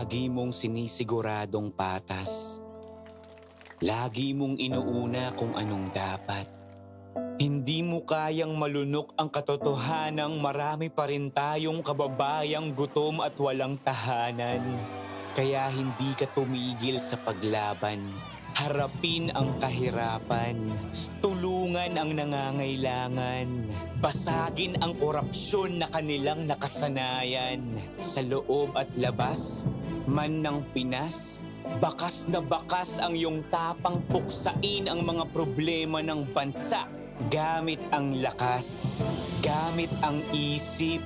Lagi mong sinisiguradong patas. Lagi mong inuuna kung anong dapat. Hindi mo kayang malunok ang katotohanang marami pa rin tayong kababayang gutom at walang tahanan. Kaya hindi ka tumigil sa paglaban. Harapin ang kahirapan. Tulungan ang nangangailangan. Basagin ang korupsyon na kanilang nakasanayan. Sa loob at labas, man ng Pinas, bakas na bakas ang iyong tapang puksain ang mga problema ng bansa. Gamit ang lakas, gamit ang isip,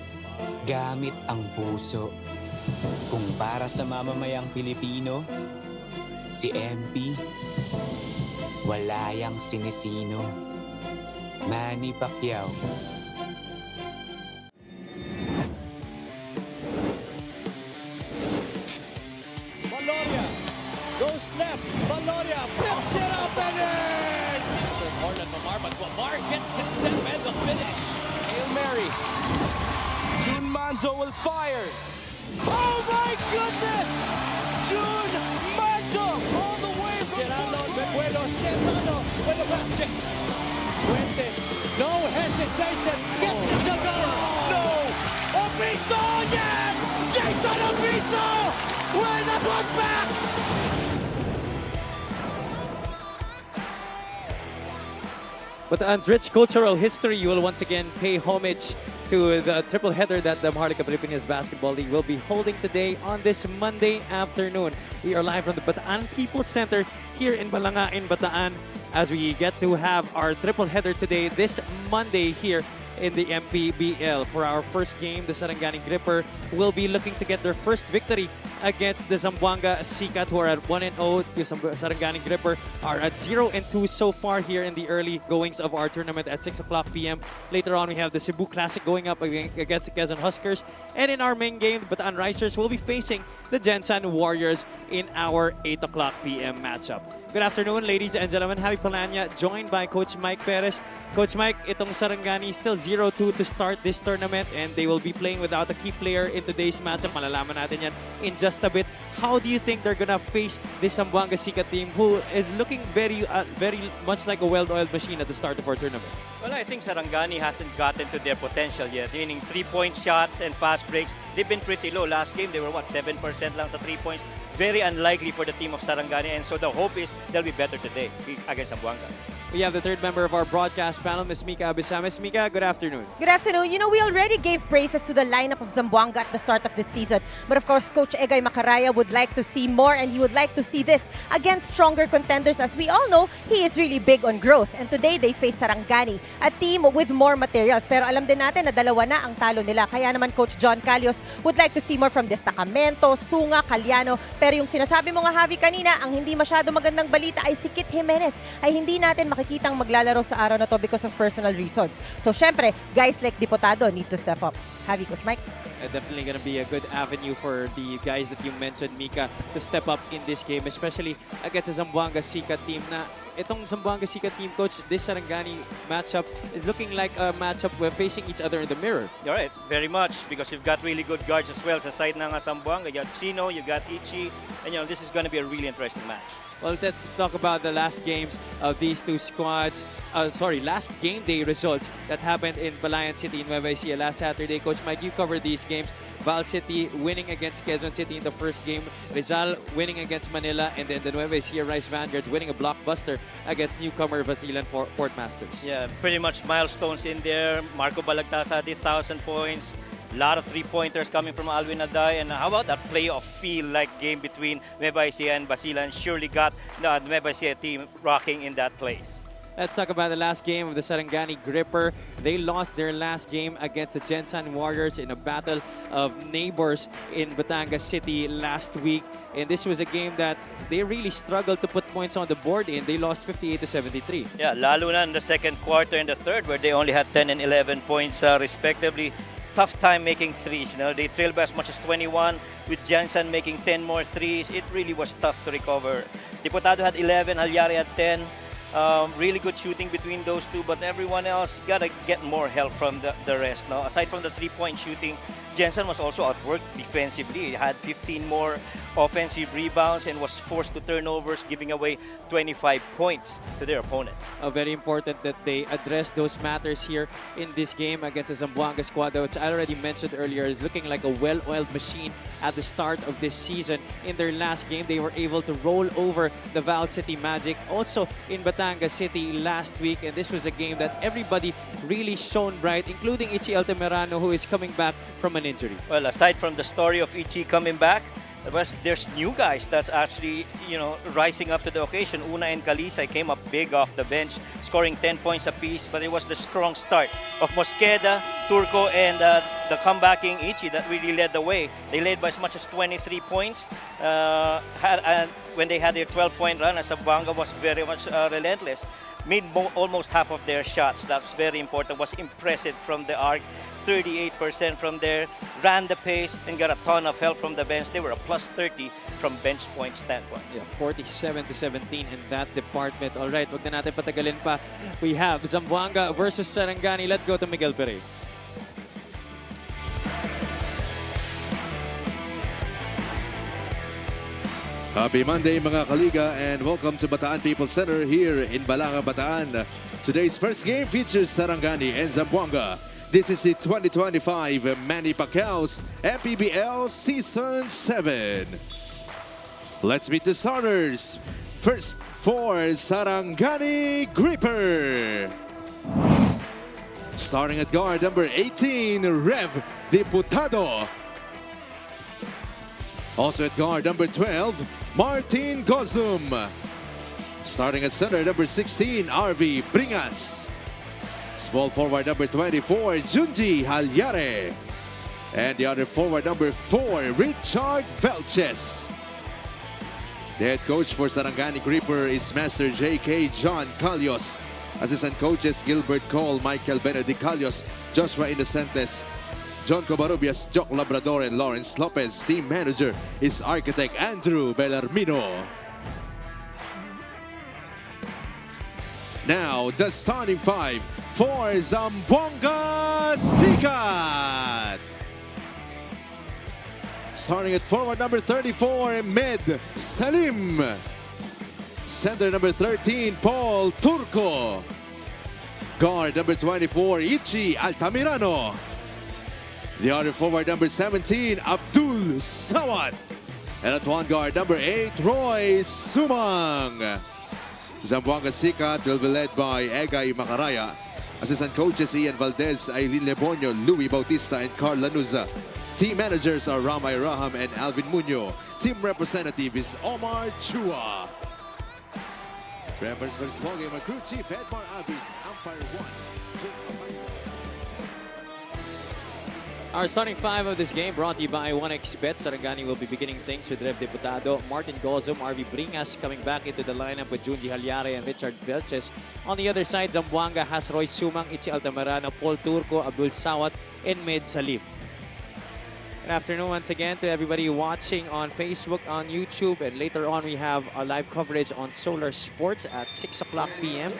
gamit ang puso. Kung para sa mamamayang Pilipino, si MP, wala yang sinisino. Manny Pacquiao. Valoria goes left. Valoria flips it up and in! Hornet Lamar, but Lamar gets the step and the finish. Hail Mary. June Manzo will fire. Oh my goodness! June Manzo all the way from Serrano, Bebuelo, Serrano with the basket. Fuentes, no hesitation, gets it to go. No! Obisto, yeah! Jason Obisto with a putback! Bataan's rich cultural history will once again pay homage to the triple header that the Maharlika Pilipinas Basketball League will be holding today on this Monday afternoon. We are live from the Bataan People's Center here in Balangain, Bataan, as we get to have our triple header today, this Monday here in the MPBL. For our first game, the Sarangani Gripper will be looking to get their first victory against the Zamboanga Sikat, who are at 1-0. The Sarangani Gripper are at 0-2 so far here in the early goings of our tournament at 6 o'clock p.m. Later on, we have the Cebu Classic going up against the Quezon Huskers. And in our main game, the Bataan Risers will be facing the Gensan Warriors in our 8 o'clock p.m. matchup. Good afternoon, ladies and gentlemen. Javi Palanya, joined by Coach Mike Perez. Coach Mike, itong Sarangani still 0-2 to start this tournament, and they will be playing without a key player in today's matchup. Malalaman natin yan in just a bit. How do you think they're gonna face this Zamboanga Sikat team, who is looking very much like a well-oiled machine at the start of our tournament? Well, I think Sarangani hasn't gotten to their potential yet. Meaning 3-point shots and fast breaks, they've been pretty low. Last game, they were 7% lang sa 3 points. Very unlikely for the team of Sarangani, and so the hope is they'll be better today against Zamboanga. We have the third member of our broadcast panel, Ms. Mika Abisam. Ms. Mika, good afternoon. Good afternoon. You know, we already gave praises to the lineup of Zamboanga at the start of this season. But of course, Coach Egay Macaraya would like to see more, and he would like to see this against stronger contenders. As we all know, he is really big on growth. And today, they face Sarangani, a team with more materials. Pero alam din natin na dalawa na ang talo nila. Kaya naman Coach John Calios would like to see more from Destacamento, Sunga, Caliano. Pero yung sinasabi mo nga, Javi, kanina, ang hindi masyado magandang balita ay si Kit Jimenez. Ay hindi natin makikitang maglalaro sa araw na to because of personal reasons. So, syempre, guys like Diputado need to step up. Javi, Coach Mike? Definitely going to be a good avenue for the guys that you mentioned, Mika, to step up in this game, especially against the Zamboanga Sikat team. Na itong Zamboanga Sikat team, Coach, this Sarangani matchup is looking like a matchup where facing each other in the mirror. You're right, very much, because you've got really good guards as well. Sa side ng Zamboanga, you got Chino, you got Ichi, and this is going to be a really interesting match. Well, let's talk about the last games of these two squads. Last game day results that happened in Palayan City in Nueva Ecija last Saturday. Coach Mike, you covered these games. Val City winning against Quezon City in the first game. Rizal winning against Manila. And then the Nueva Ecija Rice Vanguards winning a blockbuster against newcomer Basilan Port Masters. Yeah, pretty much milestones in there. Marco Balagtasa did 1,000 points. A lot of three-pointers coming from Alvin Aday. And how about that playoff feel-like game between Nueva Ecija and Basilan? Surely got the Nueva Ecija team rocking in that place. Let's talk about the last game of the Sarangani Gripper. They lost their last game against the Gensan Warriors in a battle of neighbors in Batangas City last week. And this was a game that they really struggled to put points on the board in. They lost 58-73. Yeah, lalo na in the second quarter and the third, where they only had 10 and 11 points respectively. Tough time making threes. They trailed by as much as 21, with Jansen making 10 more threes. It really was tough to recover. Diputado had 11, Halyari had 10. Really good shooting between those two, but everyone else got to get more help from the rest. Aside from the three-point shooting, Jensen was also outworked defensively. He had 15 more offensive rebounds and was forced to turnovers, giving away 25 points to their opponent. Very important that they address those matters here in this game against the Zamboanga squad, which I already mentioned earlier is looking like a well-oiled machine at the start of this season. In their last game, they were able to roll over the Val City Magic, also in Batangas City last week, and this was a game that everybody really shone bright, including Ichi Altamirano, who is coming back from an injury. Well, aside from the story of Ichi coming back, there's new guys that's actually, rising up to the occasion. Una and Kalisay came up big off the bench, scoring 10 points apiece, but it was the strong start of Mosqueda, Turco, and the comebacking Ichi that really led the way. They led by as much as 23 points. When they had their 12-point run, Zamboanga was very much relentless. Made almost half of their shots. That's very important. Was impressive from the arc. 38% from there, ran the pace, and got a ton of help from the bench. They were a plus 30 from bench point standpoint. Yeah, 47-17 in that department. All right, wag na natin patagalin pa. We have Zamboanga versus Sarangani. Let's go to Miguel Pere. Happy Monday mga kaliga and welcome to Bataan People Center here in Balanga, Bataan. Today's first game features Sarangani and Zamboanga. This is the 2025 Manny Pacquiao's MPBL Season 7. Let's meet the starters. First for Sarangani Gripper. Starting at guard number 18, Rev Diputado. Also at guard number 12, Martin Gozum. Starting at center number 16, RV Bringas. Small forward number 24, Junji Halyare. And the other forward number 4, Richard Velches. The head coach for Sarangani Gripper is Master J.K. John Calios. Assistant coaches Gilbert Cole, Michael Benedict Calios, Joshua Innocentes, John Covarrubias, Jock Labrador, and Lawrence Lopez. Team manager is architect Andrew Bellarmino. Now, the starting five for Zamboanga Sikat. Starting at forward number 34, Med Salim. Center number 13, Paul Turco. Guard number 24, Ichi Altamirano. The other forward number 17, Abdul Sawat. And at one guard number 8, Roy Sumang. Zamboanga Sikat will be led by Egay Macaraya. Assistant coaches Ian Valdez, Aileen Lebonyo, Louis Bautista, and Carl Lanuza. Team managers are Ramay Raham and Alvin Muño. Team representative is Omar Chua. Reference for this ball game, crew chief Edmar Avis, umpire 1. Our starting five of this game brought to you by 1xBet. Sarangani will be beginning things with Rev Diputado, Martin Gozum, RV Bringas coming back into the lineup with Junji Halyare and Richard Velches. On the other side, Zamboanga has Roy Sumang, Ichi Altamirano, Paul Turco, Abdul Sawat, and Med Salim. Good afternoon once again to everybody watching on Facebook, on YouTube, and later on we have our live coverage on Solar Sports at 6 o'clock p.m.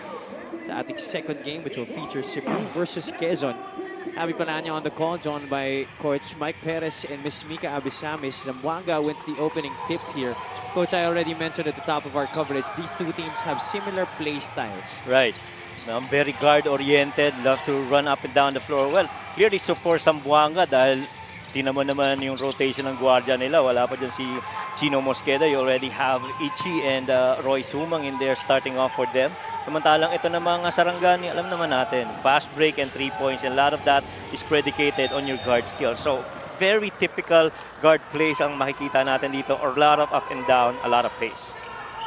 It's the ating second game, which will feature Cebu versus Quezon. Abby Pananya on the call, joined by Coach Mike Perez and Miss Mika Abisamis. Zamboanga wins the opening tip here. Coach, I already mentioned at the top of our coverage, these two teams have similar play styles. Right. Very guard-oriented, love to run up and down the floor. Well, clearly so for Zamboanga dahil tinan mo naman yung rotation ng guardia nila. Wala pa dyan si Chino Mosqueda. You already have Ichi and Roy Sumang in there starting off for them. Samantalang ito na mga Sarangani, alam naman natin, fast break and 3 points, and a lot of that is predicated on your guard skills. So, very typical guard plays ang makikita natin dito, or a lot of up and down, a lot of pace.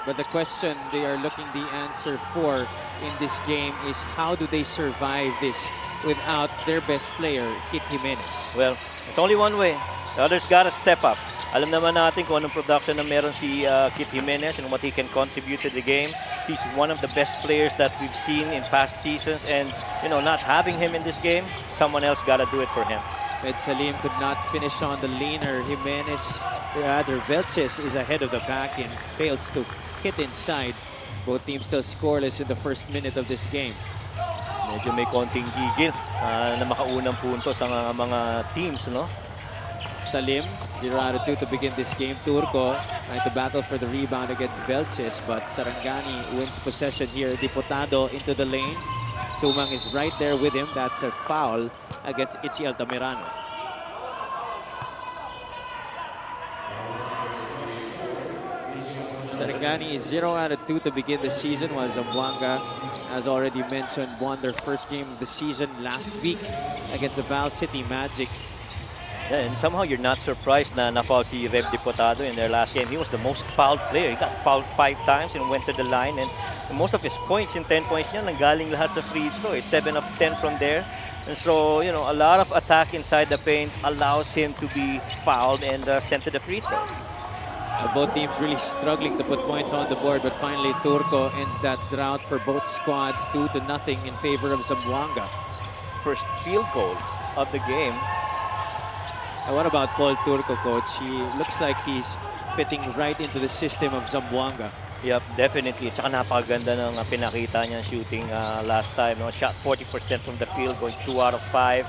But the question they are looking the answer for in this game is how do they survive this without their best player, Kit Jimenez? Well, it's only one way. The others gotta step up. Alam naman natin kung anong production na meron si Kit Jimenez and what he can contribute to the game. He's one of the best players that we've seen in past seasons, and not having him in this game, someone else gotta do it for him. Med Salim could not finish on the leaner. Jimenez, rather Velches, is ahead of the pack and fails to hit inside. Both teams still scoreless in the first minute of this game. Medyo may konting gigil na makaunang punto sa mga teams, no? Salim, 0 out of 2 to begin this game. Turco trying to battle for the rebound against Velches, but Sarangani wins possession here. Diputado into the lane. Sumang is right there with him. That's a foul against Ichi Altamirano. Sarangani is 0 out of 2 to begin the season, while Zamboanga, as already mentioned, won their first game of the season last week against the Val City Magic. Yeah, and somehow you're not surprised na na-foul si Rev Diputado in their last game. He was the most fouled player. He got fouled 5 times and went to the line. And most of his points, in 10 points niya, nanggaling lahat sa free throw. 7 of 10 from there. And so, you know, a lot of attack inside the paint allows him to be fouled and sent to the free throw. Both teams really struggling to put points on the board, but finally Turco ends that drought for both squads 2-0 in favor of Zamboanga. First field goal of the game. And what about Paul Turco, coach? He looks like he's fitting right into the system of Zamboanga. Yep, definitely. Tsaka napakaganda ng pinakita niya shooting last time. No? Shot 40% from the field, going 2 out of 5.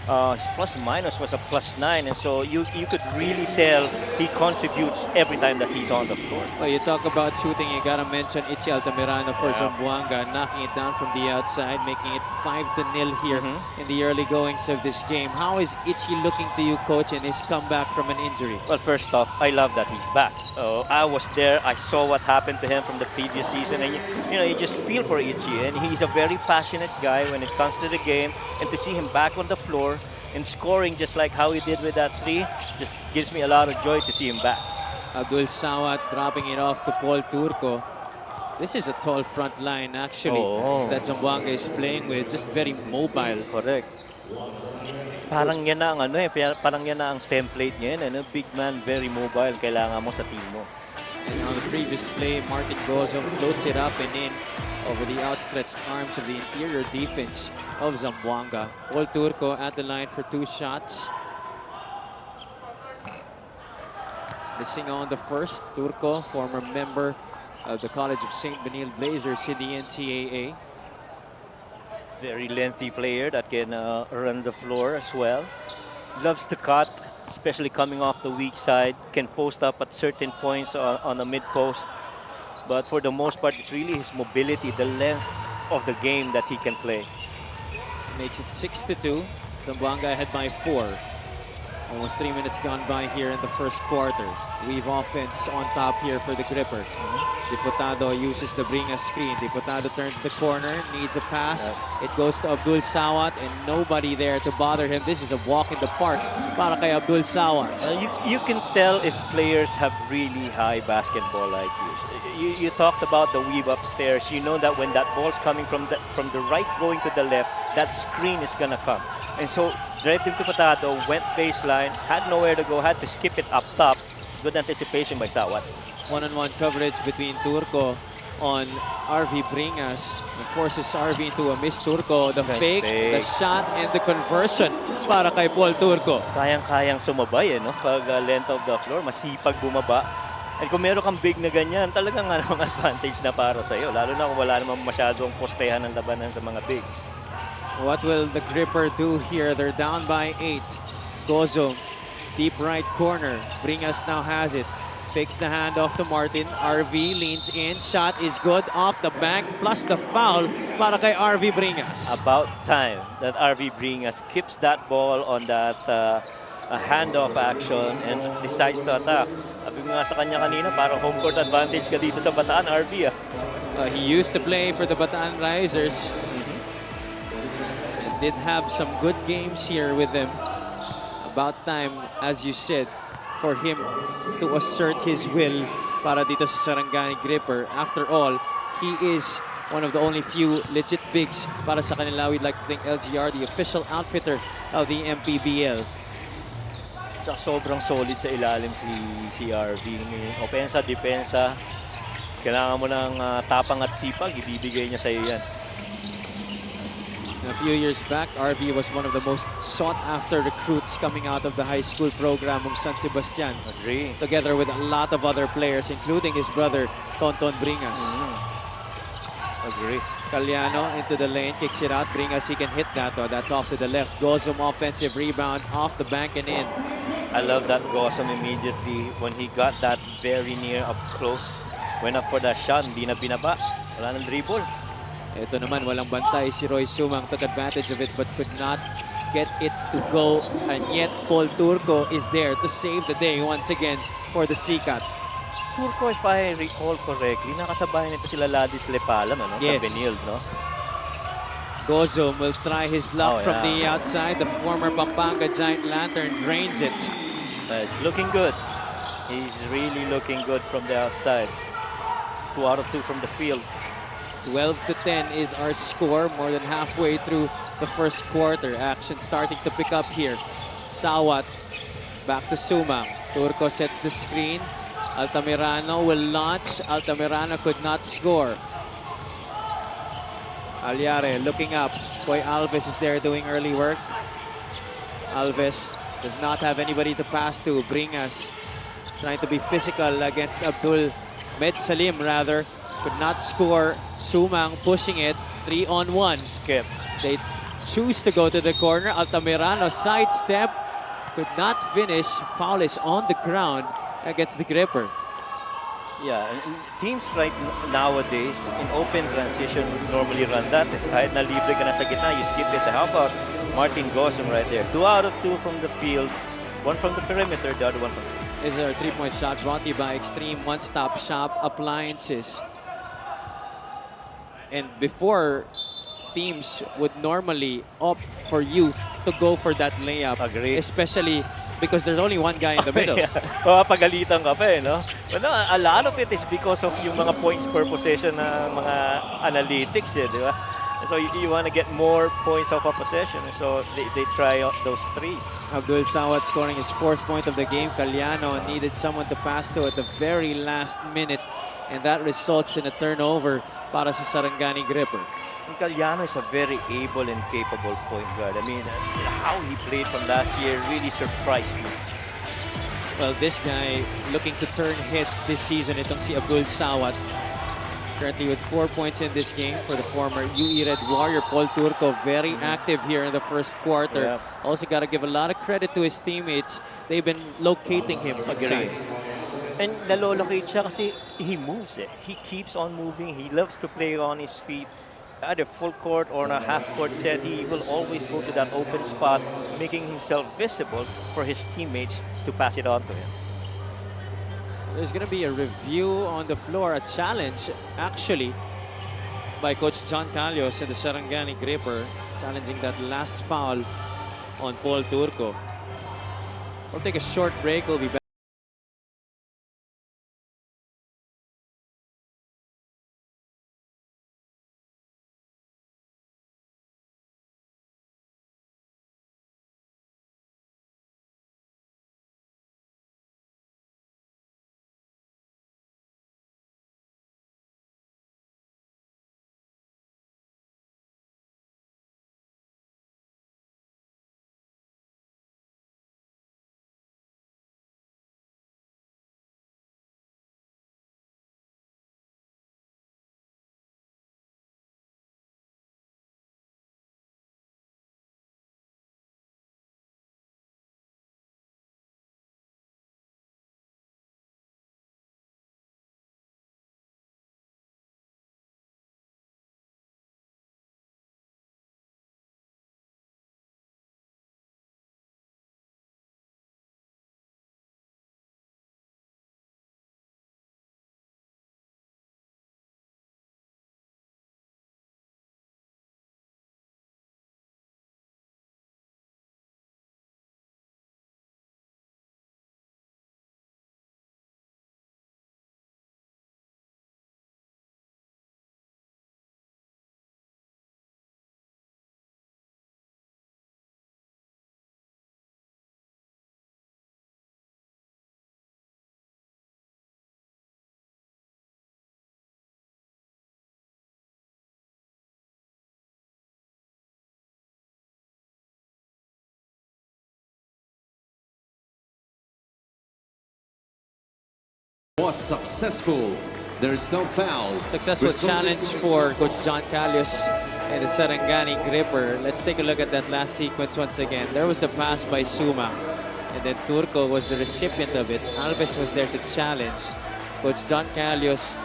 His plus minus was a +9, and so you could really tell he contributes every time that he's on the floor. Well, you talk about shooting, you gotta mention Ichi Altamirano for Zamboanga, knocking it down from the outside, making it 5-0 here in the early goings of this game. How is Ichi looking to you, coach, in his comeback from an injury? Well, first off, I love that he's back. I was there. I saw what happened to him from the previous season, and you know, you just feel for Ichi, and he's a very passionate guy when it comes to the game, and to see him back on the floor and scoring just like how he did with that 3 just gives me a lot of joy to see him back. Abdul Sawat dropping it off to Paul Turco. This is a tall front line actually that Zamboanga is playing with, just very mobile. Correct. Parang yan na ang parang yan na ang template niya, big man, very mobile, kailangan mo sa team mo. And on the previous play, Martin Gozong floats it up and in over the outstretched arms of the interior defense of Zamboanga. Paul Turco at the line for 2 shots. Missing on the first. Turco, former member of the College of St. Benil Blazers in the NCAA. Very lengthy player that can run the floor as well. Loves to cut, especially coming off the weak side. Can post up at certain points on the mid post. But for the most part, it's really his mobility, the length of the game that he can play. Makes it 6-2. Zamboanga ahead by 4. Almost 3 minutes gone by here in the first quarter. Weave offense on top here for the Gripper. Diputado uses the bring-a screen. Diputado turns the corner, needs a pass. It goes to Abdul Sawat and nobody there to bother him. This is a walk in the park para kay Abdul Sawat. You can tell if players have really high basketball IQs. You talked about the weave upstairs. You know that when that ball's coming from the right going to the left, that screen is gonna come. And so Diputado went baseline, had nowhere to go, had to skip it up top. Good anticipation by Sawat. One-on-one coverage between Turco on RV Bringas. It forces RV into a miss. Turco, the fake, the shot, and the conversion para kay Paul Turco. Kayang-kayang sumabay, no? Pag length of the floor, masipag bumaba. And kung meron kang big na ganyan, talagang namang advantage na para sa'yo. Lalo na kung wala namang masyadong postehan ng labanan sa mga bigs. What will the Gripper do here? They're down by 8. Gozong, deep right corner. Bringas now has it. Fakes the handoff to Martin. RV leans in. Shot is good off the bank. Plus the foul para kay RV Bringas. About time that RV Bringas keeps that ball on that handoff action and decides to attack. Sabi ko nga sa kanya kanina, parang home court advantage ka dito sa Bataan, RV. He used to play for the Bataan Risers. And did have some good games here with them. About time, as you said, for him to assert his will para dito sa Sarangani Gripper. After all, he is one of the only few legit bigs para sa kanila. We'd like to thank LGR, the official outfitter of the MPBL. Tsaka sobrang solid sa ilalim si RV. Opensa, depensa. Kailangan mo ng tapang at sipag, ibibigay niya sa iyo yan. A few years back, RV was one of the most sought-after recruits coming out of the high school program of San Sebastian. Agree. Together with a lot of other players, including his brother, Tonton Bringas. Agree. Caliano into the lane, kicks it out. Bringas, he can hit that, though. That's off to the left. Gozum offensive rebound, off the bank and in. I love that Gossam immediately when he got that very near up close. Went up for that shot, hindi na binaba. Wala nang dribble. Ito naman, walang bantay. Si Roy Sumang took advantage of it but could not get it to go. And yet, Paul Turco is there to save the day once again for the Sikat. Turco, if I recall correctly, nakasabayan nito sila Ladis Lepalam, ano? Yes. Sa Benilde, no? Gozom will try his luck Oh, from yeah. the outside. The former Pampanga Giant Lantern drains it. It's looking good. He's really looking good from the outside. 2 out of 2 from the field. 12-10 is our score, more than halfway through the first quarter. Action starting to pick up here. Sawat back to Sumang. Turco sets the screen. Altamirano will launch. Altamirano could not score. Alyare looking up. Koy Alves is there doing early work. Alves does not have anybody to pass to. Bringas trying to be physical against Abdul Med Salim rather. Could not score. Sumang pushing it. 3-on-1. Skip. They choose to go to the corner. Altamirano sidestep. Could not finish. Foul is on the ground against the gripper. Yeah, and teams right nowadays in open transition would normally run that. Kahit na libre ka na sa gitna, you skip it. How about Martin Gossam right there? 2 out of 2 from the field, 1 from the perimeter, the other 1 from the field. This is our three-point shot brought to you by Extreme One-Stop Shop Appliances. And before, teams would normally opt for you to go for that layup. Agree. Especially because there's only one guy in the middle. Mapapagalitan ka pa eh, no? But no, a lot of it is because of yung mga points per possession na mga analytics eh, di ba? So you want to get more points off a possession. So they try out those threes. Abdul Sawat scoring his 4th point of the game. Caliano needed someone to pass to at the very last minute. And that results in a turnover para sa Sarangani Gripper. Caliano is a very able and capable point guard. I mean, how he played from last year really surprised me. Well, this guy looking to turn heads this season. Itong si Abdul Sawat. Currently with 4 points in this game for the former UE Red Warrior. Paul Turco very active here in the first quarter. Yeah. Also got to give a lot of credit to his teammates. They've been locating him. Agree. And nalolocate siya kasi he moves eh. He keeps on moving. He loves to play on his feet. Either full court or on a half court set, he will always go to that open spot, making himself visible for his teammates to pass it on to him. There's going to be a review on the floor, a challenge actually by Coach John Calios and the Sarangani Gripper, challenging that last foul on Paul Turco. We'll take a short break. We'll be back. Was successful. There is no foul. Successful Resulting challenge for Coach John Calios and the Sarangani Gripper. Let's take a look at that last sequence once again. There was the pass by Suma. And then Turco was the recipient of it. Alves was there to challenge. Coach John Calios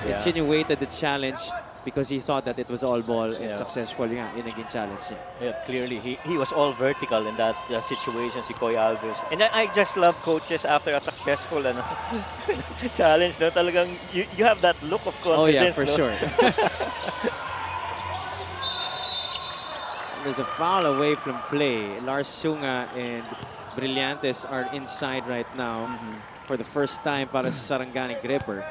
insinuated the challenge because he thought that it was all ball and successful yung naging challenge niya. Yeah, clearly he was all vertical in that situation, si Koy Alves. And I just love coaches after a successful challenge. No? Talagang you have that look of confidence. Oh yeah, for no? sure. There's a foul away from play. Lars Sunga and Brillantes are inside right now for the first time para sa Sarangani Gripper.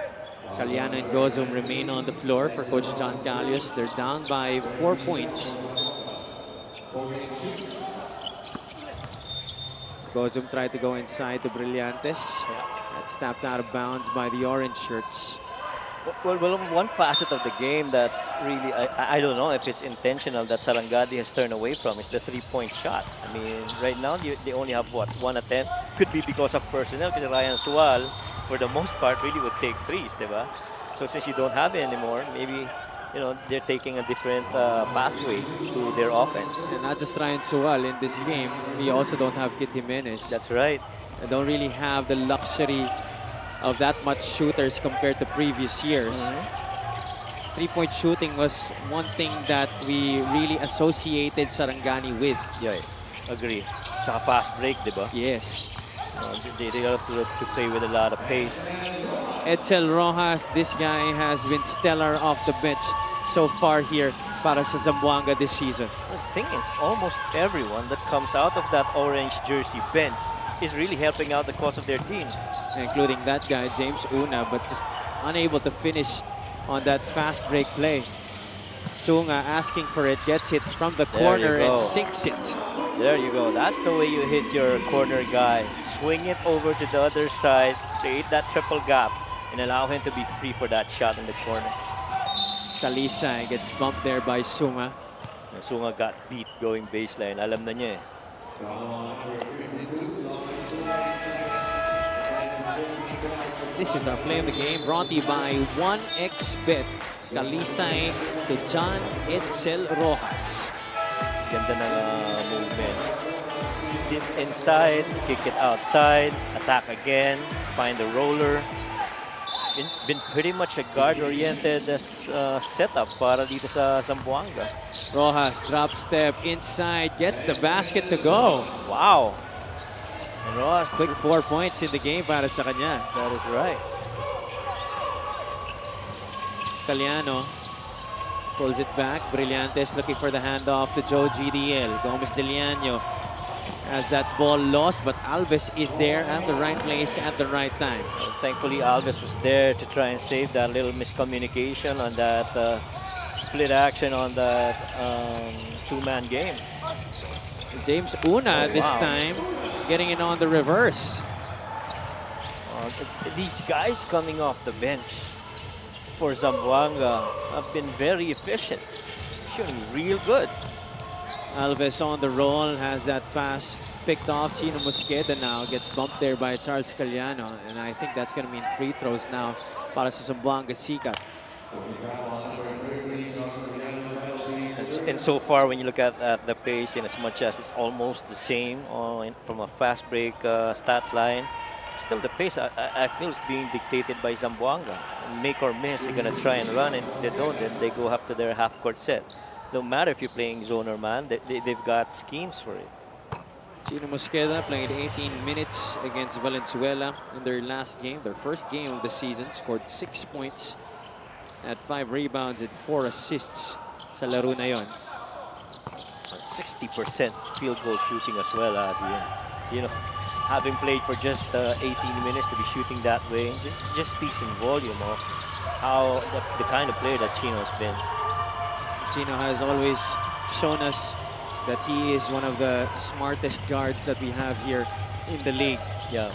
Caliano and Gozum remain on the floor for Coach John Calios. They're down by 4 points. Gozum tried to go inside to Brillantes. That's tapped out of bounds by the orange shirts. Well, one facet of the game that really, I don't know if it's intentional that Sarangani has turned away from is the three-point shot. I mean, right now, they only have, what, one attempt? Could be because of personnel, because Ryan Sual, for the most part, really would take threes, diba? So since you don't have it anymore, maybe, you know, they're taking a different pathway to their offense. And not just Ryan Sual in this game, we also don't have Kit Jimenez. That's right. I don't really have the luxury of that much shooters compared to previous years. Three-point shooting was one thing that we really associated Sarangani with. Yeah, agree. Saka fast break, diba? Yes. They have to play with a lot of pace. Edsel Rojas, this guy has been stellar off the bench so far here para sa Zamboanga this season. The thing is, almost everyone that comes out of that orange jersey bench is really helping out the cause of their team. Including that guy, James Una, but just unable to finish on that fast break play. Sunga asking for it, gets it from the corner and sinks it. There you go. That's the way you hit your corner guy. Swing it over to the other side, create that triple gap, and allow him to be free for that shot in the corner. Talisay gets bumped there by Sunga. Sunga got beat going baseline. Alam na niya eh. This is our play of the game brought to you by 1xBet. Talisay to John Edsel Rojas. Ganda ng movement. This inside, kick it outside, attack again, find the roller. Been pretty much a guard-oriented setup para dito sa Zamboanga. Rojas drop step inside, gets the basket to go. Wow! And Rojas, Quick 4 points in the game para sa kanya. that is right. Caliano pulls it back. Brillantes looking for the handoff to Joe GDL. Gomez Deliano has that ball lost, but Alves is there at the right place at the right time. Well, thankfully, Alves was there to try and save that little miscommunication on that split action on that two-man game. James Una this time getting it on the reverse. These guys coming off the bench for Zamboanga have been very efficient, shooting real good. Alves on the roll, has that pass picked off. Chino Mosqueda now gets bumped there by Charles Caliano, and I think that's going to mean free throws now para sa Zamboanga Sikat. And so far, when you look at the pace, in as much as it's almost the same from a fast break stat line, still the pace I feel is being dictated by Zamboanga. Make or miss, they're gonna try and run, and if they don't, then they go after their half-court set. No matter if you're playing zone or man, they've got schemes for it. Chino Mosqueda played 18 minutes against Valenzuela in their last game, their first game of the season. Scored 6 points, had 5 rebounds and 4 assists sa laro na yon. 60% field goal shooting as well at the end. You know, having played for just 18 minutes to be shooting that way just speaks in volume of how the kind of player that Chino has been. Chino has always shown us that he is one of the smartest guards that we have here in the league. Yeah.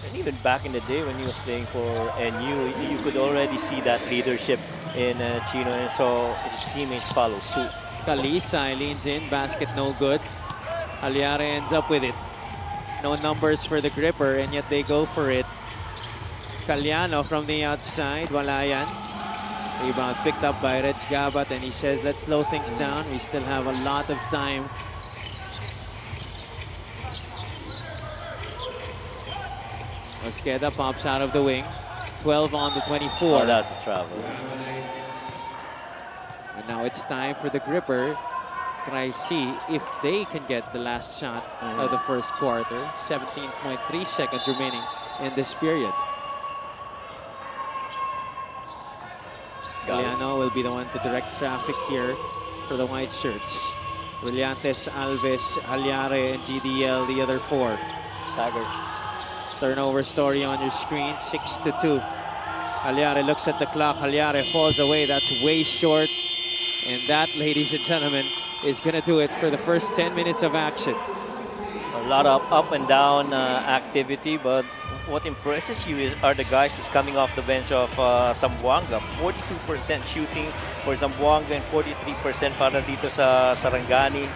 And even back in the day when he was playing for NU, you could already see that leadership in Chino, and so his teammates follow suit. Talisay leans in, basket no good. Aliare ends up with it. No numbers for the gripper, and yet they go for it. Caliano from the outside, wala yan. Rebound picked up by Reg Gabat, and he says, let's slow things down. We still have a lot of time. Mosqueda pops out of the wing. 12 on the 24. Oh, that's a travel. And now it's time for the gripper. Try see if they can get the last shot of the first quarter. 17.3 seconds remaining in this period. Galeano will be the one to direct traffic here for the white shirts. Brillantes, Alves, Halyare, and GDL, the other four. Staggered. Turnover story on your screen, 6-2. Halyare looks at the clock. Halyare falls away. That's way short. And that, ladies and gentlemen, is going to do it for the first 10 minutes of action. A lot of up and down activity, but what impresses you are the guys that's coming off the bench of Zamboanga. 42% shooting for Zamboanga and 43% para dito sa Sarangani.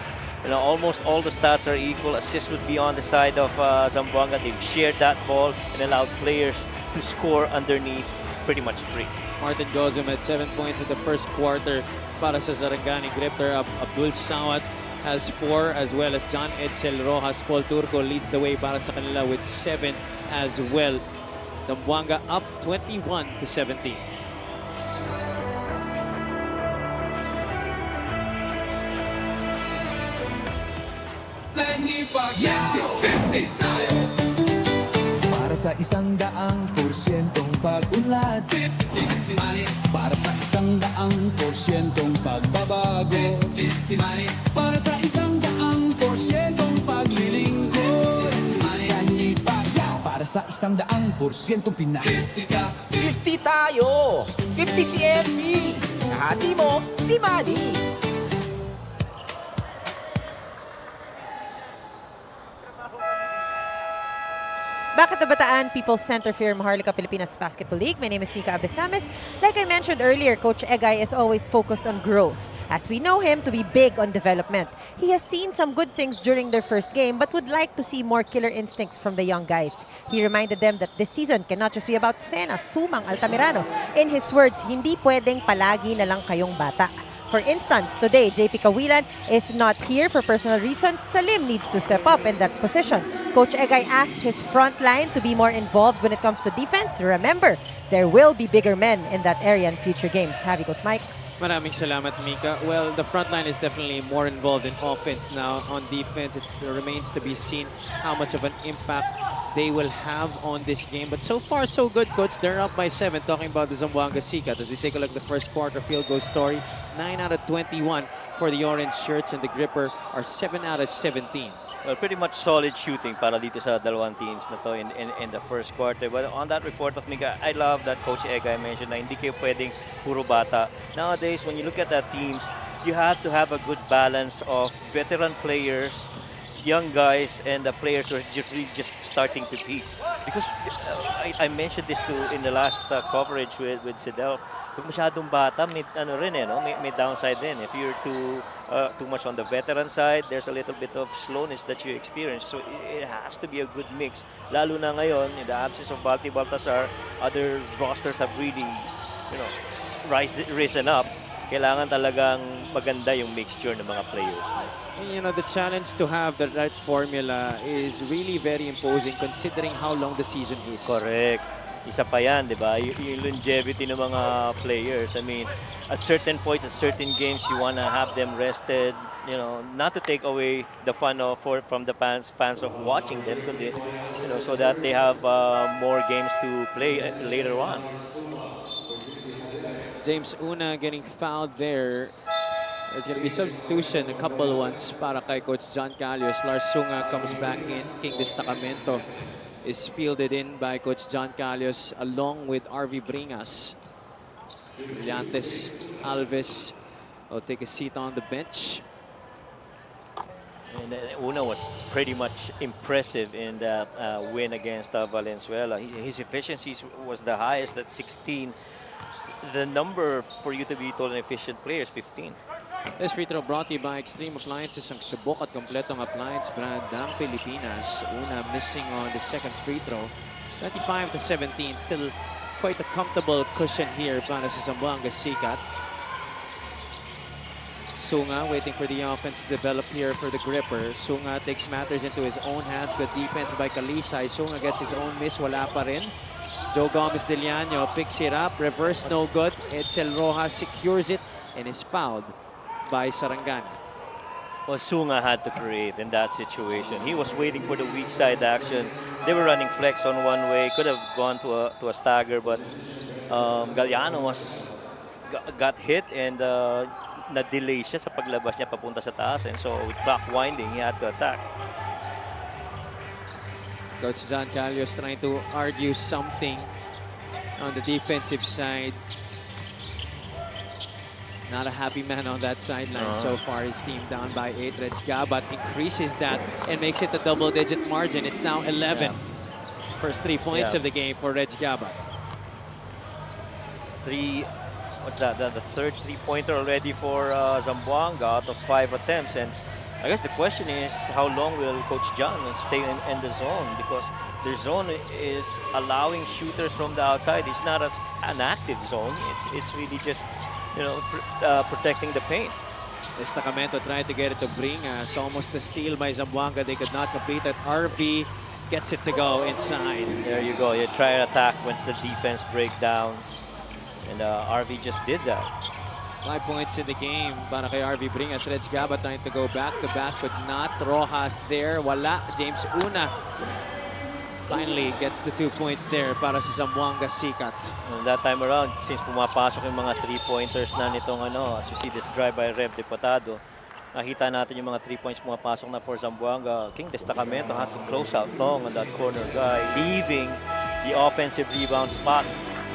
You know, almost all the stats are equal. Assists would be on the side of Zamboanga. They've shared that ball and allowed players to score underneath pretty much free. Martin Gozum had 7 points in the first quarter para sa Sarangani gripper. Abdul Sawat has 4, as well as John Edsel Rojas. Paul Turco leads the way para sa kanila with 7 as well. Zamboanga up 21-17. Para sa 100%'ong pag-unlad, 50 si Manny. Para sa 100%'ong pagbabago, 50 si Manny. Para sa 100%'ong paglilingkod, 50 si Manny. Para sa 100%'ong Pinas, 50 tayo, 50 si MB. Kahati mo si Manny. Back at the Bataan People's Center for Maharlika Pilipinas Basketball League, my name is Mika Abesames. Like I mentioned earlier, Coach Egay is always focused on growth, as we know him to be big on development. He has seen some good things during their first game, but would like to see more killer instincts from the young guys. He reminded them that this season cannot just be about Sena, Sumang, Altamirano. In his words, hindi pwedeng palagi na lang kayong bata. For instance, today, JP Kawilan is not here for personal reasons. Salim needs to step up in that position. Coach Egay asked his front line to be more involved when it comes to defense. Remember, there will be bigger men in that area in future games. Have you, Coach Mike? Maraming salamat, Mika. Well, the front line is definitely more involved in offense now. On defense, it remains to be seen how much of an impact they will have on this game. But so far, so good, Coach. They're up by 7, talking about the Zamboanga Sikat. As we take a look at the first quarter field goal story, 9 out of 21 for the orange shirts, and the gripper are 7 out of 17. Well, pretty much solid shooting para dito sa dalawang teams na to in the first quarter. But on that report of Mika, I love that Coach Egay mentioned na hindi kayo pwedeng puro bata. Nowadays, when you look at the teams, you have to have a good balance of veteran players, young guys, and the players who are just starting to peak. Because I mentioned this too in the last coverage with Sidelf. Kung masyadong bata, may downside din. If you're too much on the veteran side, there's a little bit of slowness that you experience. So it has to be a good mix. Lalo na ngayon, in the absence of Balti Baltasar, other rosters have really, risen up. Kailangan talagang maganda yung mixture ng mga players. You know, the challenge to have the right formula is really very imposing considering how long the season is. Correct. Isa pa yan, di ba? Yung longevity ng mga players. I mean, at certain points, at certain games, you wanna have them rested, not to take away the fun from the fans of watching them, kundi, so that they have more games to play later on. James Una getting fouled there. There's going to be substitution, a couple ones para kay Coach John Calios. Lars Sunga comes back in. King Destacamento is fielded in by Coach John Calios along with RV Bringas. Brillantes, Alves will take a seat on the bench. And Una was pretty much impressive in that win against Valenzuela. His efficiencies was the highest at 16. The number for you to be told an efficient player is 15. This free throw brought to you by Extreme Appliances, ang subok at kompletong appliance brand ng Pilipinas. Una missing on the second free throw. 25-17, still quite a comfortable cushion here para sa Zamboanga Sikat. Sunga waiting for the offense to develop here for the gripper. Sunga takes matters into his own hands. Good defense by Kalisay. Sunga gets his own miss. Wala pa rin. Joe Gomez Deliano picks it up. Reverse no good. Edsel Rojas secures it and is fouled by Sarangani. Well, Sunga had to create in that situation. He was waiting for the weak side action. They were running flex on one way. Could have gone to a stagger, but Galliano got hit and na-delay siya sa paglabas niya papunta sa taas. And so with clock winding, he had to attack. Coach John Calios trying to argue something on the defensive side. Not a happy man on that sideline so far. His team down by 8. Reg Gabat increases that and makes it a double-digit margin. It's now 11. First 3 points of the game for Reg Gabat. What's that? The third three-pointer already for Zamboanga out of 5 attempts. And I guess the question is, how long will Coach John stay in the zone? Because their zone is allowing shooters from the outside. It's not an active zone. It's really just, you know, protecting the paint. Destacamento tried to get it to Bringas. Almost a steal by Zamboanga. They could not complete it. RV gets it to go inside. There you go. You try and attack once the defense break down. And RV just did that. 5 points in the game para kay RV Bringas. Reg Gabat trying to go back-to-back, but not. Rojas there. Wala. James Una finally gets the 2 points there para sa Zamboanga Sikat. And that time around, since pumapasok yung mga three-pointers na nitong as you see this drive by Rev Diputado, nakita natin yung mga 3 points pumapasok na for Zamboanga. King Destacamento had to close out long on that corner guy, leaving the offensive rebound spot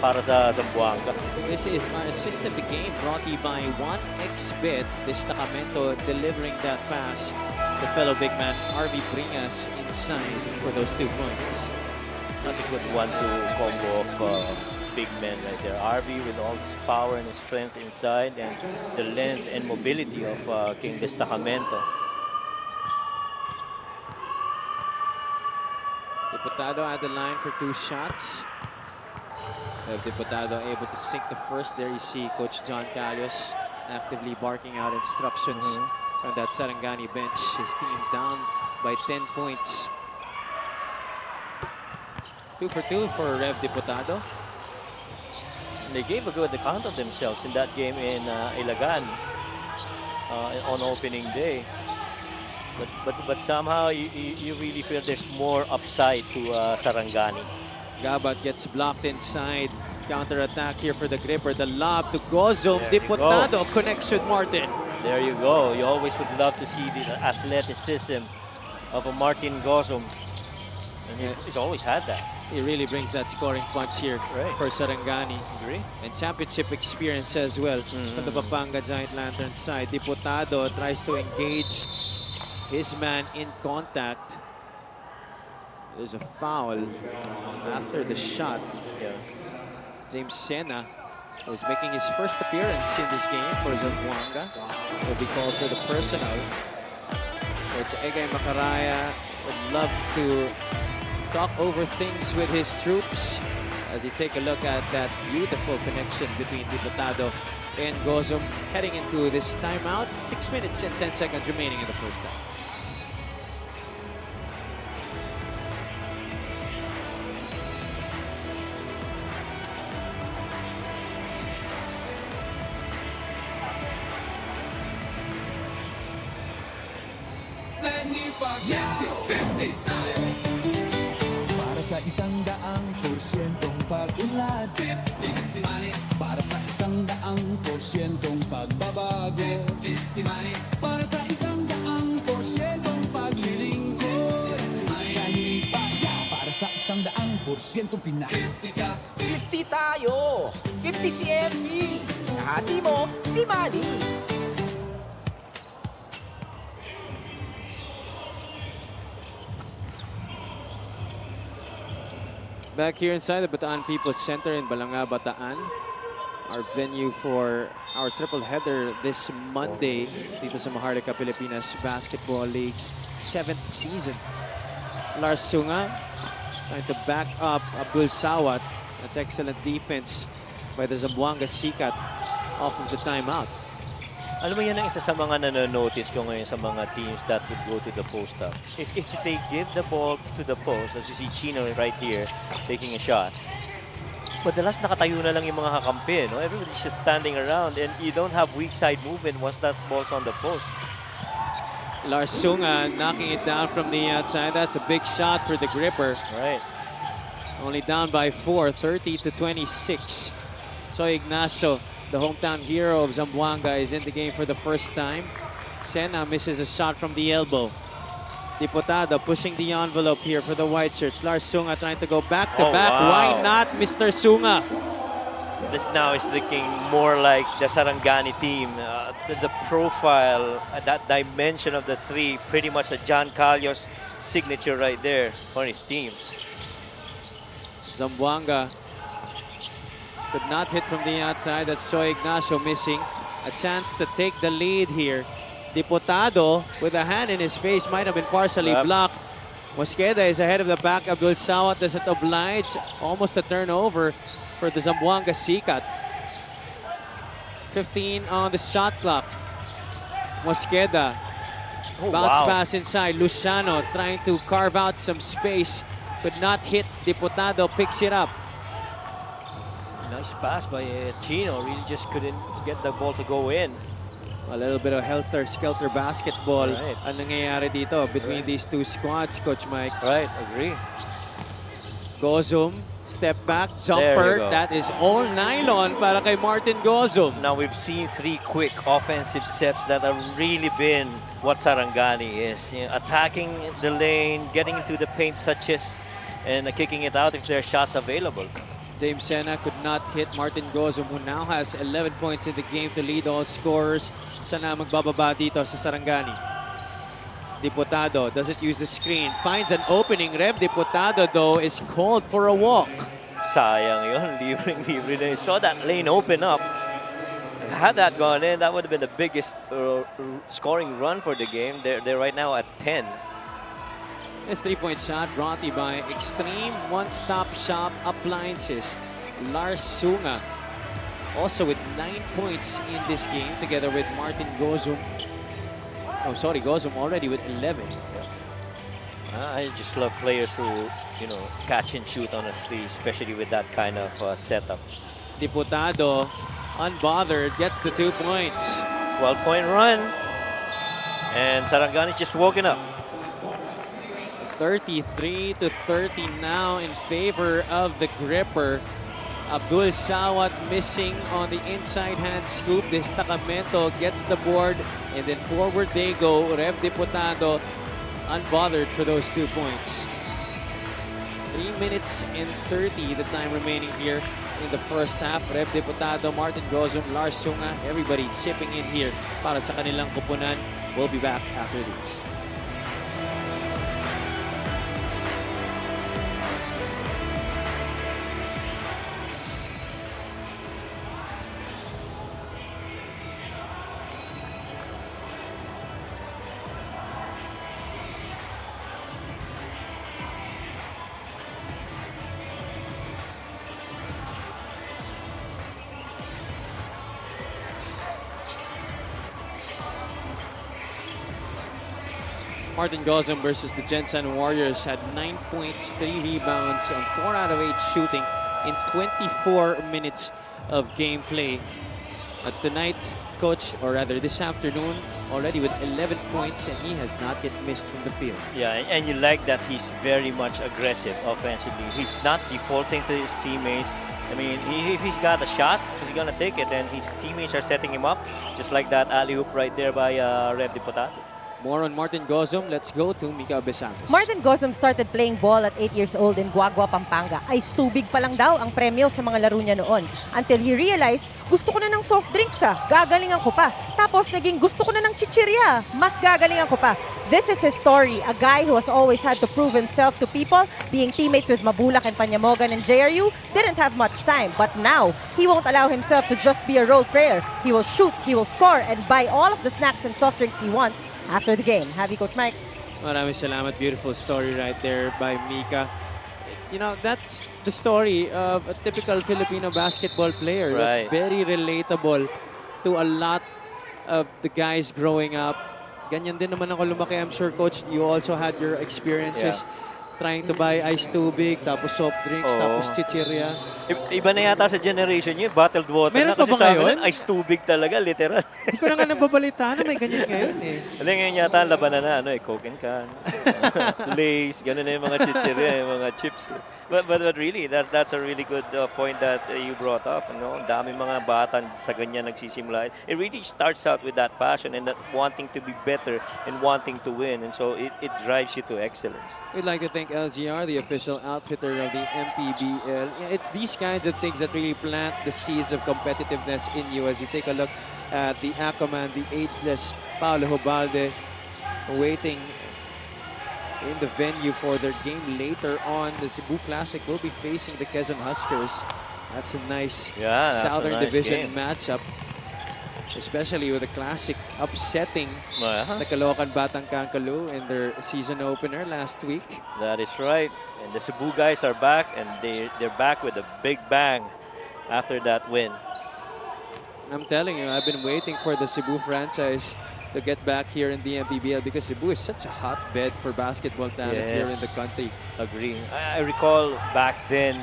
para sa Zamboanga. This is our assist of the game brought to you by 1xBet. Destacamento delivering that pass to fellow big man RV Bringas inside for those 2 points. That's a good 1-2 combo of big men right there. RV with all his power and his strength inside and the length and mobility of King Destacamento. Diputado at the line for 2 shots. Diputado able to sink the first. There you see Coach John Calios actively barking out instructions from that Sarangani bench. His team down by 10 points. 2 for 2 for Rev Diputado. They gave a good account of themselves in that game in Ilagan on opening day. But somehow you really feel there's more upside to Sarangani. Gabat gets blocked inside. Counter-attack here for the gripper. The lob to Gozom. There you Diputado connects with Martin. There you go. You always would love to see the athleticism of a Martin Gozom. And he's always had that. He really brings that scoring punch here for Sarangani. Agree. And championship experience as well from the Pampanga Giant Lantern side. Diputado tries to engage his man in contact. There's a foul after the shot. Yes. James Sena was making his first appearance in this game for Zamboanga. Will be called for the personal. Coach Egay Macaraya would love to talk over things with his troops as you take a look at that beautiful connection between Diputado and Gozom heading into this timeout. 6 minutes and 10 seconds remaining in the first half. Para sa 100% pag-unlad, 50 si Manny. Para sa 100% pagbabago, 50 si Manny. Para sa 100% paglilingkod, 50 si Manny. Para sa 100% Pinas, 50 ka. 50 tayo! 50 si MD! Nahati mo, si Manny! Back here inside the Bataan People's Center in Balanga, Bataan. Our venue for our triple header this Monday dito sa Maharlika Pilipinas Basketball League's 7th season. Lars Sunga trying to back up Abdul Sawat. That's excellent defense by the Zamboanga Sikat off of the timeout. Alam mo, yan ang isa sa mga nanonotice ko ngayon sa mga teams that would go to the post up. If they give the ball to the post, as you see Chino right here taking a shot, madalas nakatayo na lang yung mga kakampi, no? Everybody's just standing around and you don't have weak side movement once that ball's on the post. Lars Sunga knocking it down from the outside. That's a big shot for the gripper. Right. Only down by 4, 30 to 26. So Ignacio, the hometown hero of Zamboanga, is in the game for the first time. Sena misses a shot from the elbow. Diputado pushing the envelope here for the white shirts. Lars Sunga trying to go back to back. Wow. Why not, Mr. Sunga? This now is looking more like the Sarangani team. The profile, that dimension of the three, pretty much a John Calio's signature right there for his team. Zamboanga could not hit from the outside. That's Choi Ignacio missing. A chance to take the lead here. Diputado with a hand in his face might have been partially blocked. Mosqueda is ahead of the back. Abdul Sawat doesn't oblige. Almost a turnover for the Zamboanga Sikat. 15 on the shot clock. Mosqueda. Bounce pass inside. Luciano trying to carve out some space. Could not hit. Diputado picks it up. Nice pass by Chino. Really just couldn't get the ball to go in. A little bit of helter-skelter basketball Right. ang nangyayari dito between these two squads, Coach Mike. Right, agree. Gozum, step back, There jumper. you go. That is all nylon para kay Martin Gozum. Now we've seen three quick offensive sets that have really been what Sarangani is. You know, attacking the lane, getting into the paint touches, and kicking it out if there are shots available. James Sena could not hit Martin Gozum, who now has 11 points in the game to lead all scorers. Sana magbababa dito sa Sarangani. Diputado doesn't use the screen. Finds an opening. Rev Diputado, though, is called for a walk. Sayang yun. Libre na. You saw that lane open up. Had that gone in, that would have been the biggest scoring run for the game. They're right now at 10. This three-point shot brought to you by Extreme One-Stop Shop Appliances. Lars Sunga also with 9 points in this game together with Martin Gozum. Oh, sorry, Gozum already with 11. I just love players who, you know, catch and shoot on a three, especially with that kind of setup. Diputado, unbothered, gets the 2 points. 12-point run. And Sarangani just woken up. 33 to 30 now in favor of the gripper. Abdul Sawat missing on the inside hand scoop. Destacamento gets the board, and then forward they go. Rev Diputado unbothered for those 2 points. 3 minutes and 30 the time remaining here in the first half. Rev Diputado, Martin Gozum, Lars Sunga, everybody chipping in here para sa kanilang kupunan. We'll be back after this. Martin Gozum versus the Jensen Warriors had 9 points, 3 rebounds on 4 out of 8 shooting in 24 minutes of gameplay. Tonight, coach, or rather this afternoon, already with 11 points, and he has not yet missed from the field. Yeah, and you like that he's very much aggressive offensively. He's not defaulting to his teammates. I mean, if he's got a shot, he's gonna take it, and his teammates are setting him up, just like that alley-oop right there by Rev Diputado. More on Martin Gozum. Let's go to Mika Besantes. Martin Gozum started playing ball at 8 years old in Guagua, Pampanga. Ice tubig pa lang daw ang premyo sa mga laro niya noon. Until he realized, gusto ko na ng soft drinks gagalingan ko pa. Tapos naging gusto ko na ng chichirya, mas gagalingan ko pa. This is his story, a guy who has always had to prove himself to people. Being teammates with Mabulak and Panyamogan and JRU, didn't have much time. But now, he won't allow himself to just be a role player. He will shoot, he will score, and buy all of the snacks and soft drinks he wants after the game. Have you, Coach Mike? Maraming salamat. Beautiful story right there by Mika. You know, that's the story of a typical Filipino basketball player. Right. That's very relatable to a lot of the guys growing up. Ganyan din naman ako lumaki. I'm sure, Coach, you also had your experiences trying to buy ice tubig, tapos soft drinks, Oo. tapos chichirya. Iba na yata sa generation nyo, bottled water Meron na. pa Kasi ba sa amin, ngayon? ice tubig talaga, literal. Hindi ko na nga nababalitaan na may ganyan ngayon eh. Alam ngayon yata, labanan na, Coke and can, Lays, gano'n na yung mga chichirya, yung mga chips. But really, that's a really good point that you brought up. Ang daming mga bata sa ganyan nagsisimula. It really starts out with that passion and that wanting to be better and wanting to win. And so it drives you to excellence. We'd like to thank LGR, the official outfitter of the MPBL. It's these kinds of things that really plant the seeds of competitiveness in you as you take a look at the Aquaman, the ageless Paulo Hubalde, waiting in the venue for their game later on. The Cebu Classic will be facing the Quezon Huskers. That's a nice That's Southern a nice Division game. matchup, especially with the Classic upsetting Uh-huh. the Caloocan Batang Kankalu in their season opener last week. That is right. And the Cebu guys are back, and they're back with a big bang after that win. I'm telling you, I've been waiting for the Cebu franchise to get back here in the MPBL because Cebu is such a hotbed for basketball talent here in the country. Agree. I recall back then,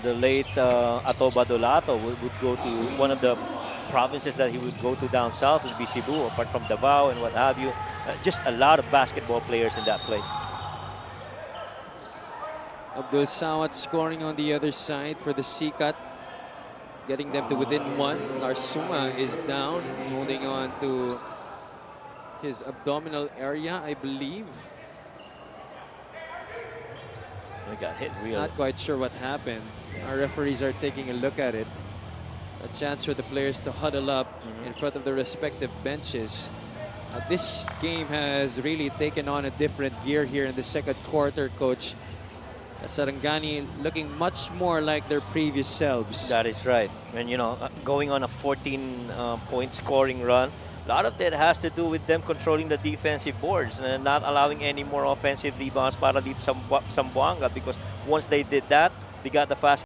the late Ato Badolato would go to one of the provinces that he would go to down south would be Cebu, apart from Davao and what have you. Just a lot of basketball players in that place. Abdul Sawat scoring on the other side for the C-Cut, getting them to within one. Larsuma is down, holding on to his abdominal area, I believe. We got hit real. Not quite sure what happened. Our referees are taking a look at it. A chance for the players to huddle up in front of the respective benches. This game has really taken on a different gear here in the second quarter, Coach. Sarangani looking much more like their previous selves. That is right. And going on a 14-point scoring run, a lot of that has to do with them controlling the defensive boards and not allowing any more offensive rebounds para dito sa Zamboanga, because once they did that, they got the fast.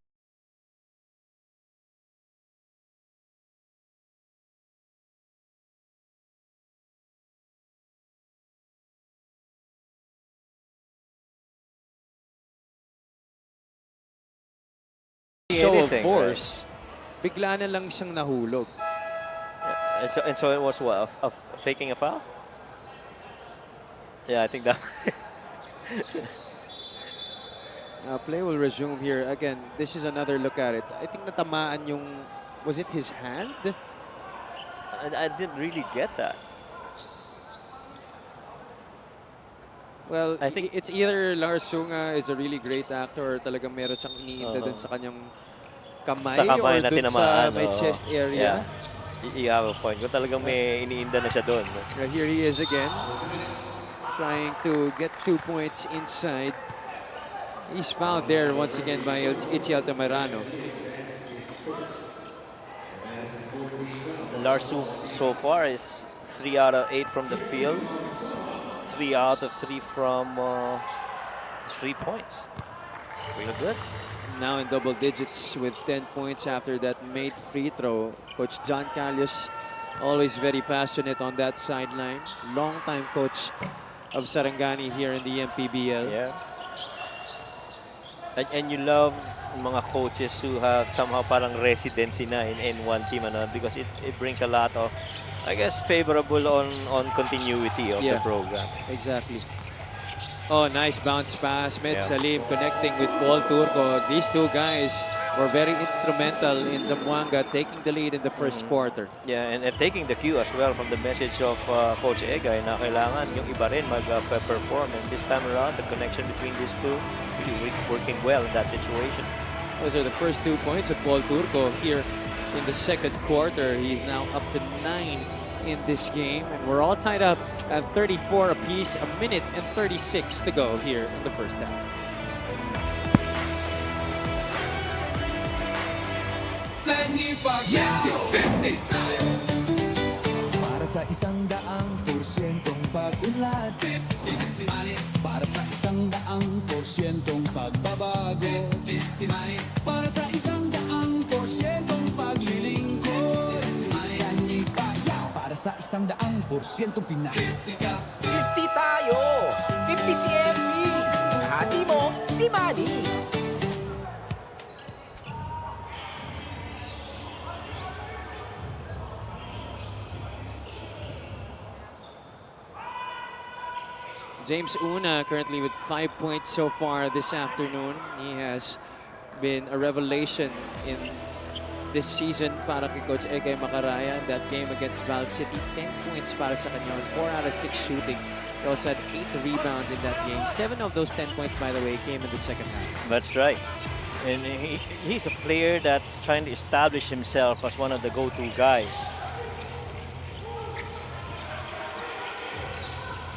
Show of Anything, force, bigla na lang siyang nahulog. And so it was what, faking a foul? Yeah, I think that. Play will resume here. Again, this is another look at it. I think natamaan yung, was it his hand? I didn't really get that. Well, I think it's either Lars Sunga is a really great actor or talagang meron siyang iniinda dun sa kanyang kamay, Sa kamay or na dun tinamaan, sa may chest area. You have a point. Kung talagang may iniinda na siya doon. Here he is again, trying to get 2 points inside. He's found there once again by Ichi Altamirano. Larsu so far is 3 out of 8 from the field. 3 out of 3 from 3 points. Really good. Now in double digits with 10 points after that made free throw. Coach John Calius, always very passionate on that sideline. Long-time coach of Sarangani here in the MPBL. Yeah. And you love mga coaches who have somehow parang residency na in one team, because it brings a lot of, I guess, favorable on continuity of the program. Exactly. Oh, nice bounce pass. Med Yeah. Salim connecting with Paul Turco. These two guys were very instrumental in Zamboanga taking the lead in the first quarter. Yeah, and taking the cue as well from the message of Coach Egay na kailangan yung iba rin mag-perform. And this time around, the connection between these two really working well in that situation. Those are the first 2 points of Paul Turco here in the second quarter. He's now up to 9 in this game, and we're all tied up at 34 apiece. A minute and 36 to go here in the first half. Para sa 100% pag-unlad, 50 si Manny. Para sa 100% pagbabago, 50 si Manny. Para sa 100% paglilingkod, 50 si Manny. Para 100% Pinas. 50 tayo! 50 si MV! Kahati mo, si Manny! James Una currently with 5 points so far this afternoon. He has been a revelation in this season para kay Coach Egay Macaraya. That game against Val City, 10 points para sa kanya, 4 out of 6 shooting. He also had 8 rebounds in that game. 7 of those 10 points, by the way, came in the second half. That's right. And he's a player that's trying to establish himself as one of the go-to guys.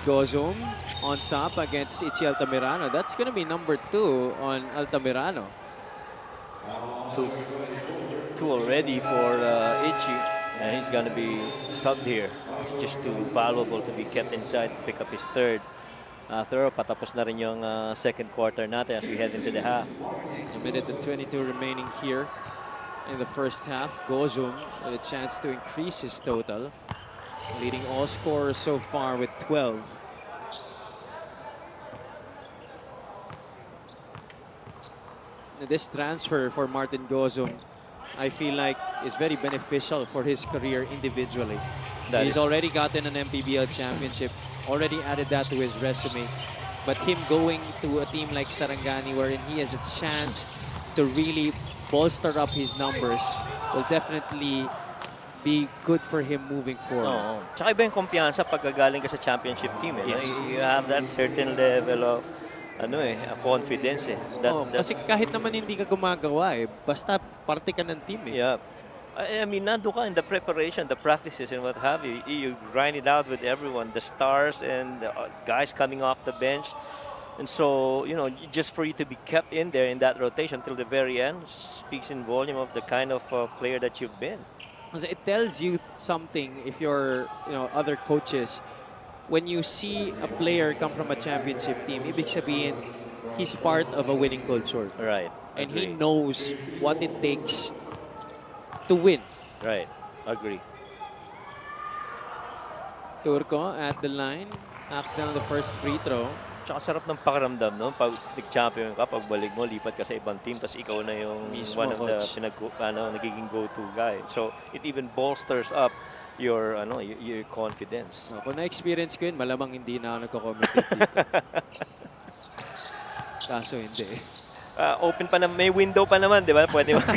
Gozum on top against Ichi Altamirano. That's going to be number 2 on Altamirano. Two already for Ichi, and he's going to be subbed here. It's just too valuable to be kept inside to pick up his third throw. Patapos na rin yung second quarter natin as we head into the half. A minute and 22 remaining here in the first half. Gozum with a chance to increase his total, leading all scorers so far with 12. This transfer for Martin Gozum, I feel like, is very beneficial for his career individually. He's already gotten an MPBL championship, already added that to his resume. But him going to a team like Sarangani, wherein he has a chance to really bolster up his numbers, will definitely be good for him moving forward. Oo. Tsaka iba yung kumpiyansa pag gagaling ka sa championship team. Eh. Yes. You have that certain level of confidence. Eh. Kasi kahit naman hindi ka gumagawa, basta parte ka ng team. Yeah. I mean, nando ka in the preparation, the practices and what have you. You grind it out with everyone, the stars and the guys coming off the bench. And so, just for you to be kept in there in that rotation till the very end speaks in volume of the kind of player that you've been. It tells you something if you're, other coaches. When you see a player come from a championship team, ibig sabihin, he's part of a winning culture. Right. And he Agree. knows what it takes to win. Right. Agree. Turco at the line, knocks down the first free throw. Tsaka sarap ng pakiramdam, no? Pag nag-champion ka, pagbalik mo, lipat ka sa ibang team, tapos ikaw na yung Mismo, one of the coach. nagiging go-to guy. So, it even bolsters up your confidence. Kung na-experience ko yun, malamang hindi na ako nagko-commentate dito. Kaso hindi. Open pa na, may window pa naman, di ba? Pwede mag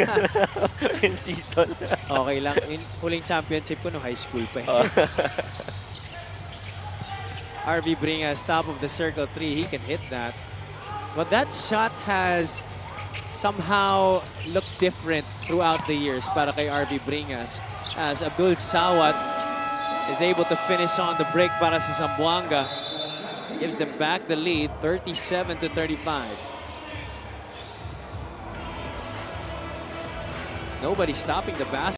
in season. Okay lang. Huling championship ko no high school pa. RV Bringas, top of the circle 3. He can hit that. But that shot has somehow looked different throughout the years para kay RV Bringas, as Abdul Sawat is able to finish on the break para sa Zamboanga. Gives them back the lead, 37-35. Nobody stopping the basket.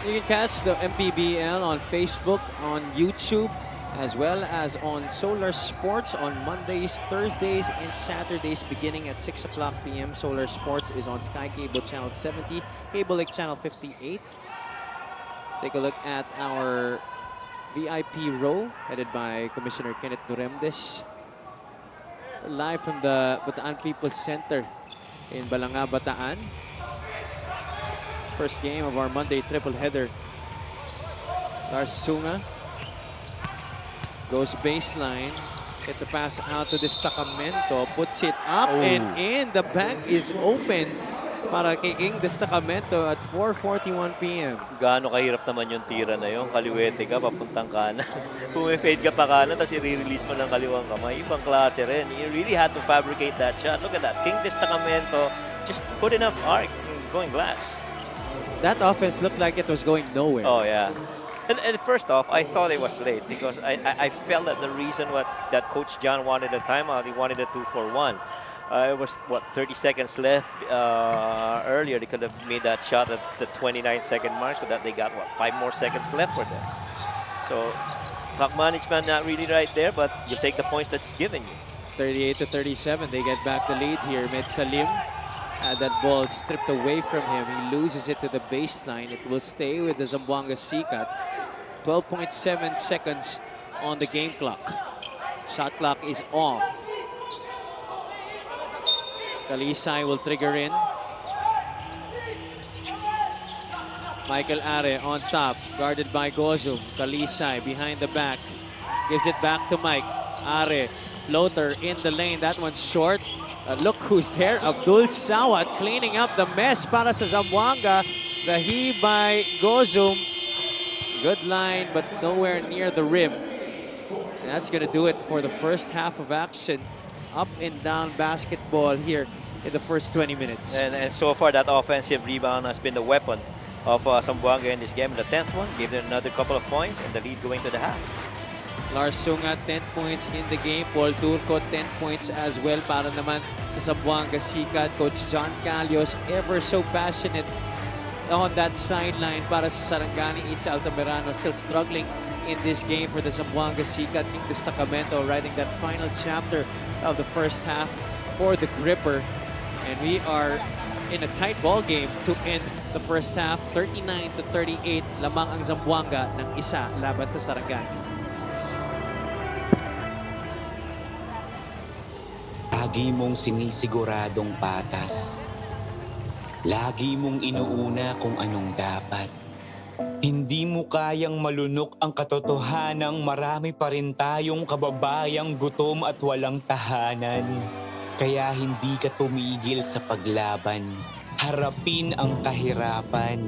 You can catch the MPBL on Facebook, on YouTube, as well as on Solar Sports on Mondays, Thursdays, and Saturdays beginning at 6 o'clock p.m. Solar Sports is on Sky Cable Channel 70, Cable Link Channel 58. Take a look at our VIP row, headed by Commissioner Kenneth Duremdes. Live from the Bataan People's Center in Balanga, Bataan. First game of our Monday triple header. Lars Sunga goes baseline. Gets a pass out to Destacamento. Puts it up and in. The back is open para kay King Destacamento at 4:41 p.m. Gaano kahirap naman yung tira na yun. Kaliwete ka, papuntang kanan. Kung may fade ka pa kanan, tapos i-release mo ng kaliwang kamay. Ibang klase rin. You really had to fabricate that shot. Look at that. King Destacamento just put enough arc going glass. That offense looked like it was going nowhere. Oh, yeah. And first off, I thought it was late because I felt that the reason that Coach John wanted a timeout, he wanted a 2-for-1. It was, 30 seconds left earlier. They could have made that shot at the 29-second mark so that they got, 5 more seconds left for them. So, clock management not really right there, but you take the points that's given you. 38-37, they get back the lead here. Med Salim had that ball stripped away from him. He loses it to the baseline. It will stay with the Zamboanga Sikat. 12.7 seconds on the game clock. Shot clock is off. Kalisay will trigger in. Michael Are on top, guarded by Gozum. Kalisay behind the back, gives it back to Mike. Are, floater in the lane. That one's short. Look who's there. Abdul Sawat cleaning up the mess para sa Zamboanga. The heave by Gozum. Good line, but nowhere near the rim. And that's going to do it for the first half of action. Up and down basketball here in the first 20 minutes. And so far, that offensive rebound has been the weapon of Zamboanga in this game. The 10th one gave them another couple of points and the lead going to the half. Lars Sunga, 10 points in the game. Paul Turco, 10 points as well para naman sa Zamboanga Sikat. Coach John Calios, ever so passionate on that sideline para sa Sarangani. Each Altamirano still struggling in this game for the Zamboanga Sikat. King Destacamento writing that final chapter of the first half for the Gripper. And we are in a tight ball game to end the first half. 39-38 lamang ang Zamboanga ng isa laban sa Sarangani. Lagi mong sinisiguradong patas. Lagi mong inuuna kung anong dapat. Hindi mo kayang malunok ang katotohanang marami pa rin tayong kababayang gutom at walang tahanan. Kaya hindi ka tumigil sa paglaban. Harapin ang kahirapan.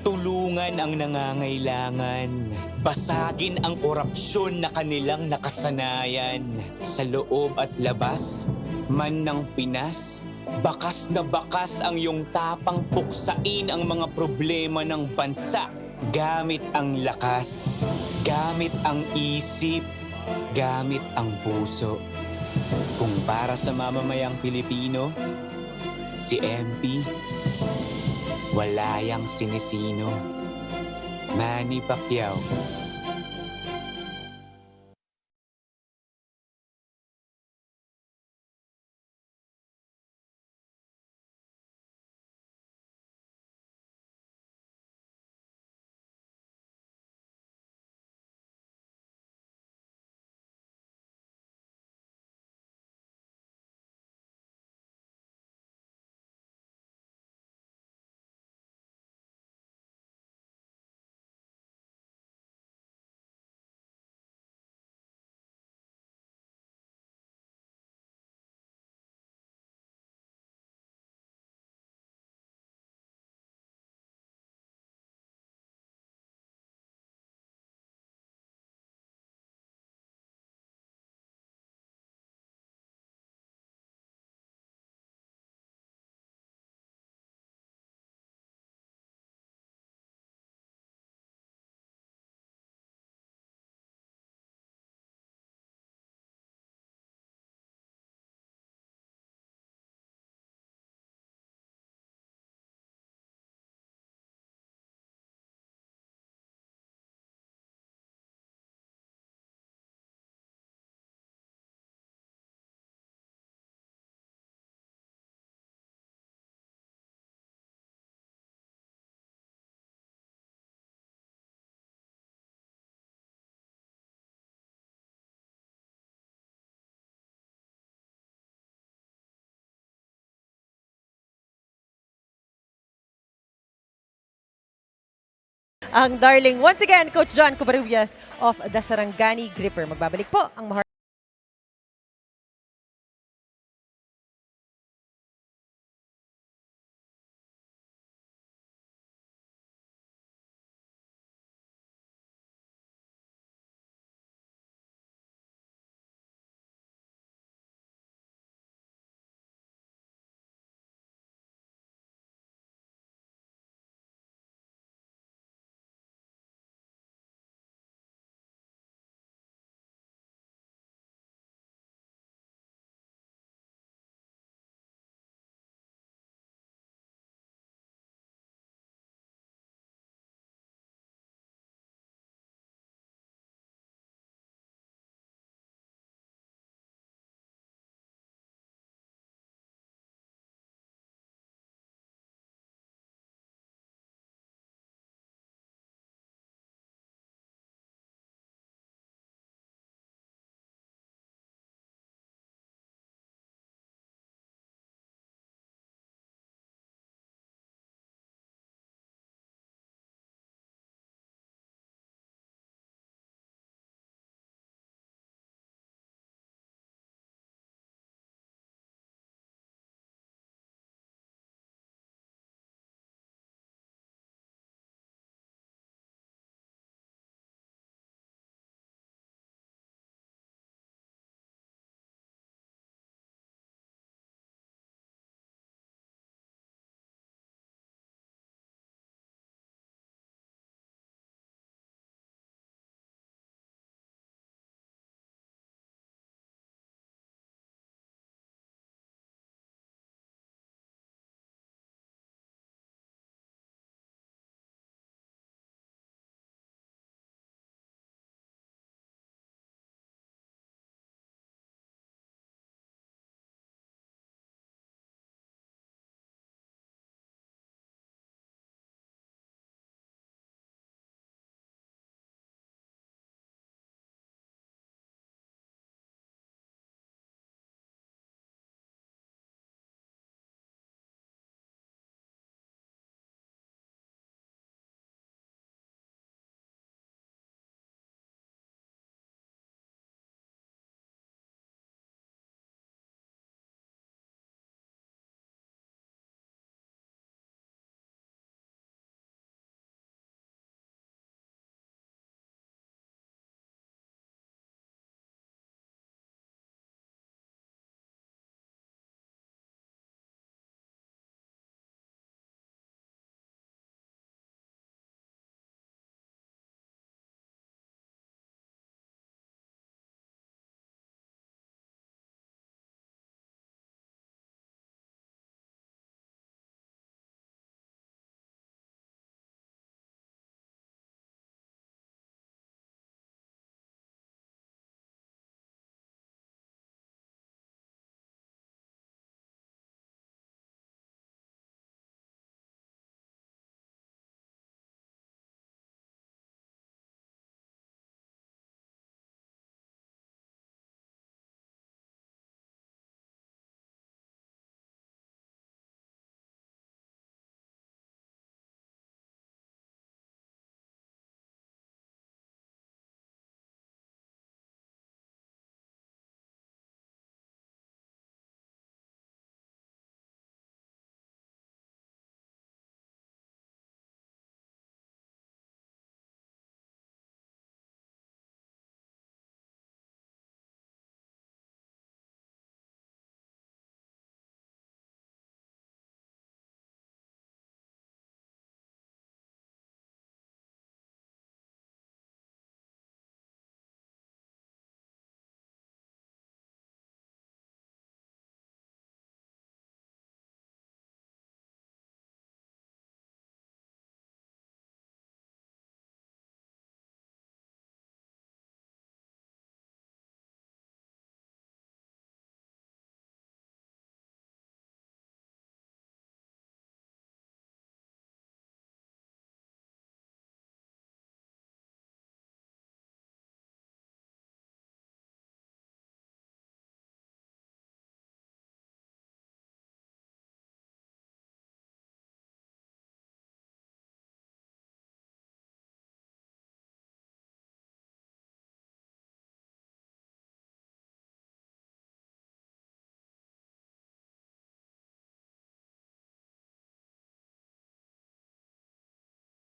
Tulungan ang nangangailangan. Basagin ang korupsyon na kanilang nakasanayan. Sa loob at labas, man ng Pinas, bakas na bakas ang iyong tapang puksain ang mga problema ng bansa. Gamit ang lakas, gamit ang isip, gamit ang puso. Kung para sa mamamayang Pilipino, si MP, wala yang sinisino. Manny Pacquiao. Ang darling, once again, Coach John Covarrubias of the Sarangani Gripper. Magbabalik po ang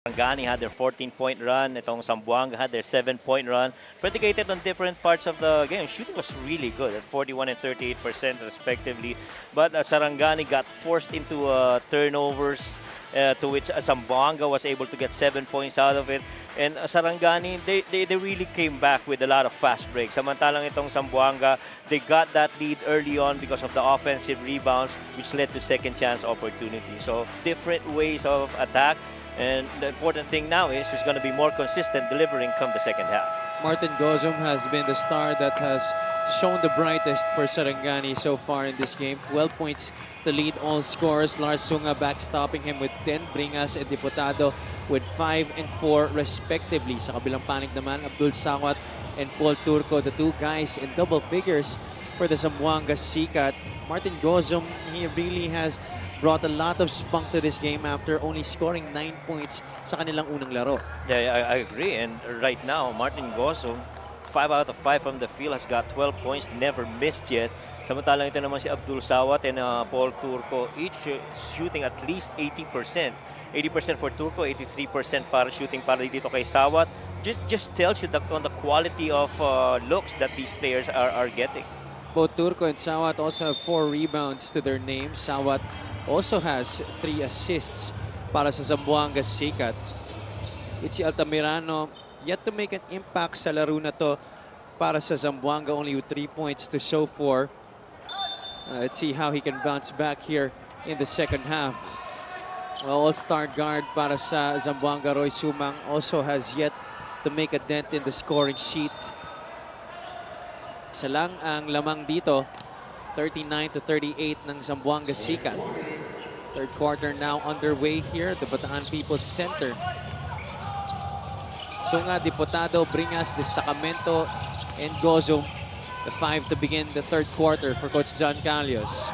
Sarangani had their 14-point run. Itong Zamboanga had their 7-point run. Predicated on different parts of the game. Shooting was really good at 41 and 38% respectively. But Sarangani got forced into turnovers, to which Zamboanga was able to get 7 points out of it. And Sarangani, they really came back with a lot of fast breaks. Samantalang itong Zamboanga, they got that lead early on because of the offensive rebounds, which led to second chance opportunities. So different ways of attack. And the important thing now is who's going to be more consistent delivering come the second half. Martin Gozum has been the star that has shown the brightest for Sarangani so far in this game. 12 points to lead all scorers. Lars Sunga backstopping him with 10. Bringas and Diputado with 5 and 4 respectively. Sa kabilang panig naman, Abdul Sawat and Paul Turco, the two guys in double figures for the Zamboanga Sikat. Martin Gozum, he really has brought a lot of spunk to this game after only scoring 9 points sa kanilang unang laro. Yeah, I agree. And right now, Martin Gozum, 5 out of 5 from the field, has got 12 points, never missed yet. Samantalang ito naman si Abdul Sawat and Paul Turco, each shooting at least 80%. 80% for Turco, 83% para shooting para dito kay Sawat. Just tells you on the quality of looks that these players are getting. Both Turco and Sawat also have 4 rebounds to their names. Sawat also has 3 assists para sa Zamboanga Sikat. Ichi Altamirano yet to make an impact sa laro na to para sa Zamboanga, only with 3 points to show for. Let's see how he can bounce back here in the second half. Well, all-star guard para sa Zamboanga, Roy Sumang, also has yet to make a dent in the scoring sheet. Isa lang ang lamang dito, 39-38 ng Zamboanga Sikat. Third quarter now underway here, the Bataan People's Center. Sunga, Diputado, Bringas, Destacamento, and Gozum, the 5 to begin the third quarter for Coach John Calios.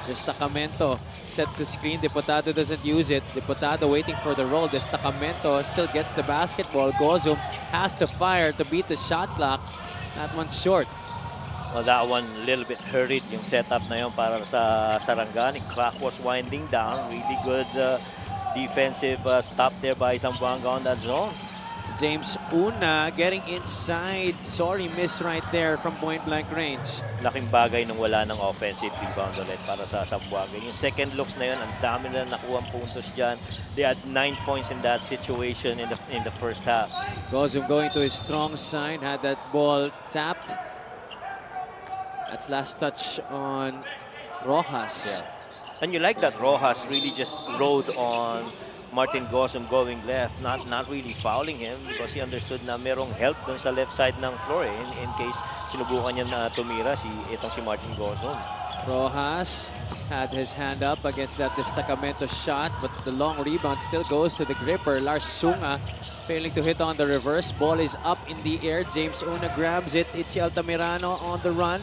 Destacamento sets the screen. Diputado doesn't use it. Diputado waiting for the roll. Destacamento still gets the basketball. Gozum has to fire to beat the shot clock. That one's short. Well, that one a little bit hurried yung setup na yun para sa Sarangani. Clock was winding down. Really good defensive stop there by Zamboanga on that zone. James Una getting inside. Sorry, miss right there from point-blank range. Laking bagay nung wala ng offensive rebound ulit para sa Zamboanga. Yung second looks na yun, ang dami na nakuha puntos dyan. They had 9 points in that situation in the first half. Gozum going to his strong side, had that ball tapped. That's last touch on Rojas. Yeah. And you like that Rojas really just rode on Martin Gozum going left, not really fouling him because he understood na merong help dun sa left side ng floor in case sinubukan niya na tumira itong si Martin Gozum. Rojas had his hand up against that Destacamento shot, but the long rebound still goes to the gripper. Lars Sunga failing to hit on the reverse. Ball is up in the air. James Una grabs it. Ichi Altamirano on the run.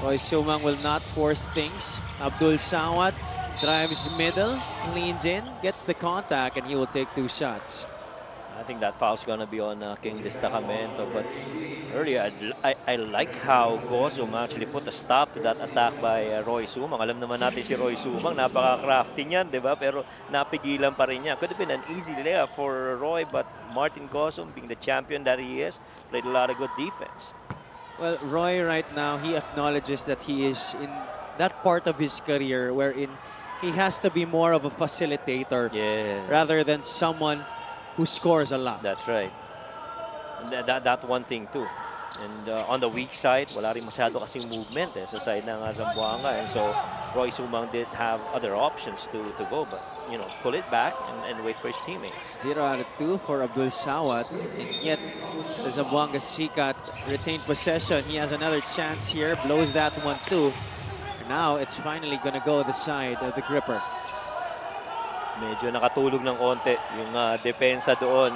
Roy Sumang will not force things. Abdul Sawat drives middle, leans in, gets the contact, and he will take 2 shots. I think that foul's gonna be on King Destacamento, but earlier I like how Gozum actually put a stop to that attack by Roy Sumang. Alam naman natin si Roy Sumang, napaka-crafty niyan, di ba? Pero napigilan pa rin niya. Could have been an easy layup for Roy, but Martin Gozum, being the champion that he is, played a lot of good defense. Well, Roy right now, he acknowledges that he is in that part of his career wherein he has to be more of a facilitator rather than someone who scores a lot. That's right. That one thing too. And on the weak side, wala rin masyado kasing movement sa side ng Zamboanga. And so Roy Sumang did have other options to go, but you know, pull it back and wait for his teammates. 0 out of 2 for Abdul Sawat, and yet the Zamboanga Sikat retained possession. He has another chance here, blows that one too. Now it's finally gonna go the side of the gripper. Medyo nakatulog ng konti yung depensa doon.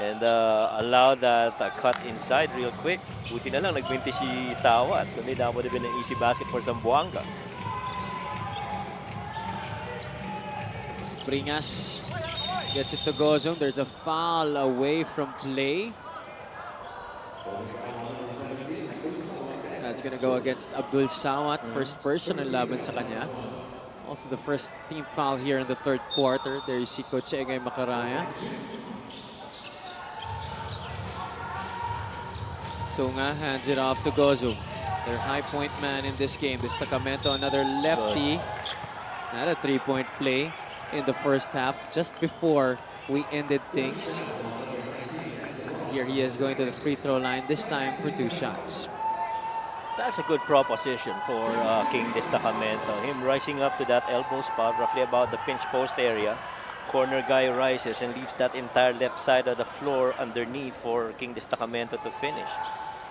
And allow that cut inside real quick. Buti na lang nagminti si Sawat. Kundi that would have been an easy basket for Zamboanga. Bringas gets it to Gozum. There's a foul away from play. That's gonna go against Abdul Sawat. First personal laban sa kanya. Also the first team foul here in the third quarter. There you see Coach Egay Macaraya. Sunga hands it off to Gozum. Their high point man in this game. Destacamento, another lefty. Not a three-point play in the first half, just before we ended things. Here he is going to the free throw line, this time for 2 shots. That's a good proposition for King Destacamento. Him rising up to that elbow spot, roughly about the pinch post area. Corner guy rises and leaves that entire left side of the floor underneath for King Destacamento to finish.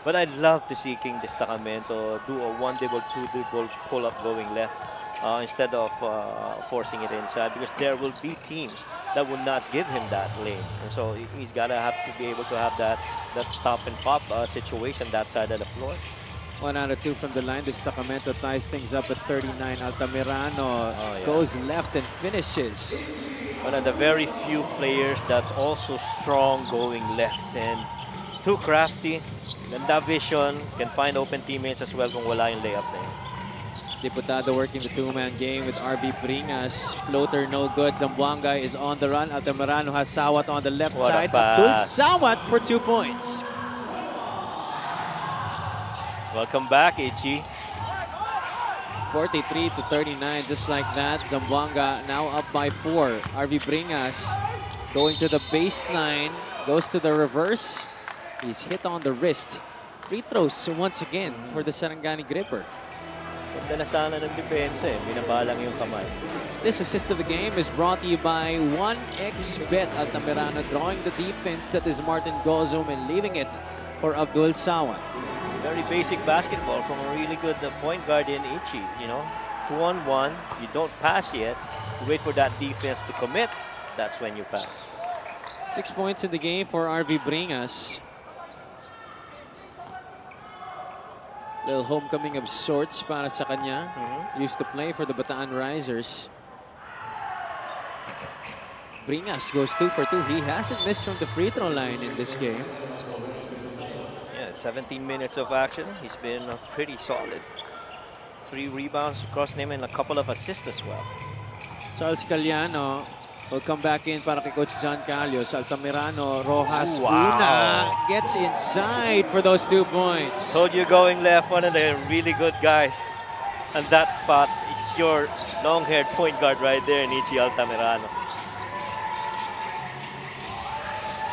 But I'd love to see King Destacamento do a 1-dribble, 2-dribble pull-up going left instead of forcing it inside, because there will be teams that will not give him that lane. And so he's got to have to be able to have that stop and pop situation that side of the floor. 1 out of 2 from the line. Destacamento ties things up at 39. Altamirano goes left and finishes. One of the very few players that's also strong going left and too crafty. Ganda vision, can find open teammates as well kung wala yung layup na yun. Diputado working the 2-man game with RB Bringas. Floater no good. Zamboanga is on the run. Altamirano has Sawat on the left What a side. pass. Abdul Sawat for 2 points. Welcome back, Ichi. 43 to 39, just like that. Zamboanga now up by 4. RV Bringas going to the baseline, goes to the reverse. He's hit on the wrist. Free throws once again for the Sarangani gripper. Ganda na sana ng depensa eh. Binabalang yung kamay. This assist of the game is brought to you by 1xBet. Altamirano drawing the defense that is Martin Gozum and leaving it for Abdul Sawat. Very basic basketball from a really good point guard in Ichi. You know, 2-on-1, you don't pass yet. You wait for that defense to commit. That's when you pass. 6 points in the game for RV Bringas. Little homecoming of sorts para sa kanya. Used to play for the Bataan Risers. Bringas goes 2 for 2. He hasn't missed from the free throw line in this game. 17 minutes of action. He's been pretty solid. 3 rebounds across him and a couple of assists as well. Charles Caliano will come back in para kay Coach John Calios. Altamirano, Rojas, Wow. Una gets inside for those 2 points. Told you going left, one of the really good guys. And that spot is your long-haired point guard right there, Ichi Altamirano.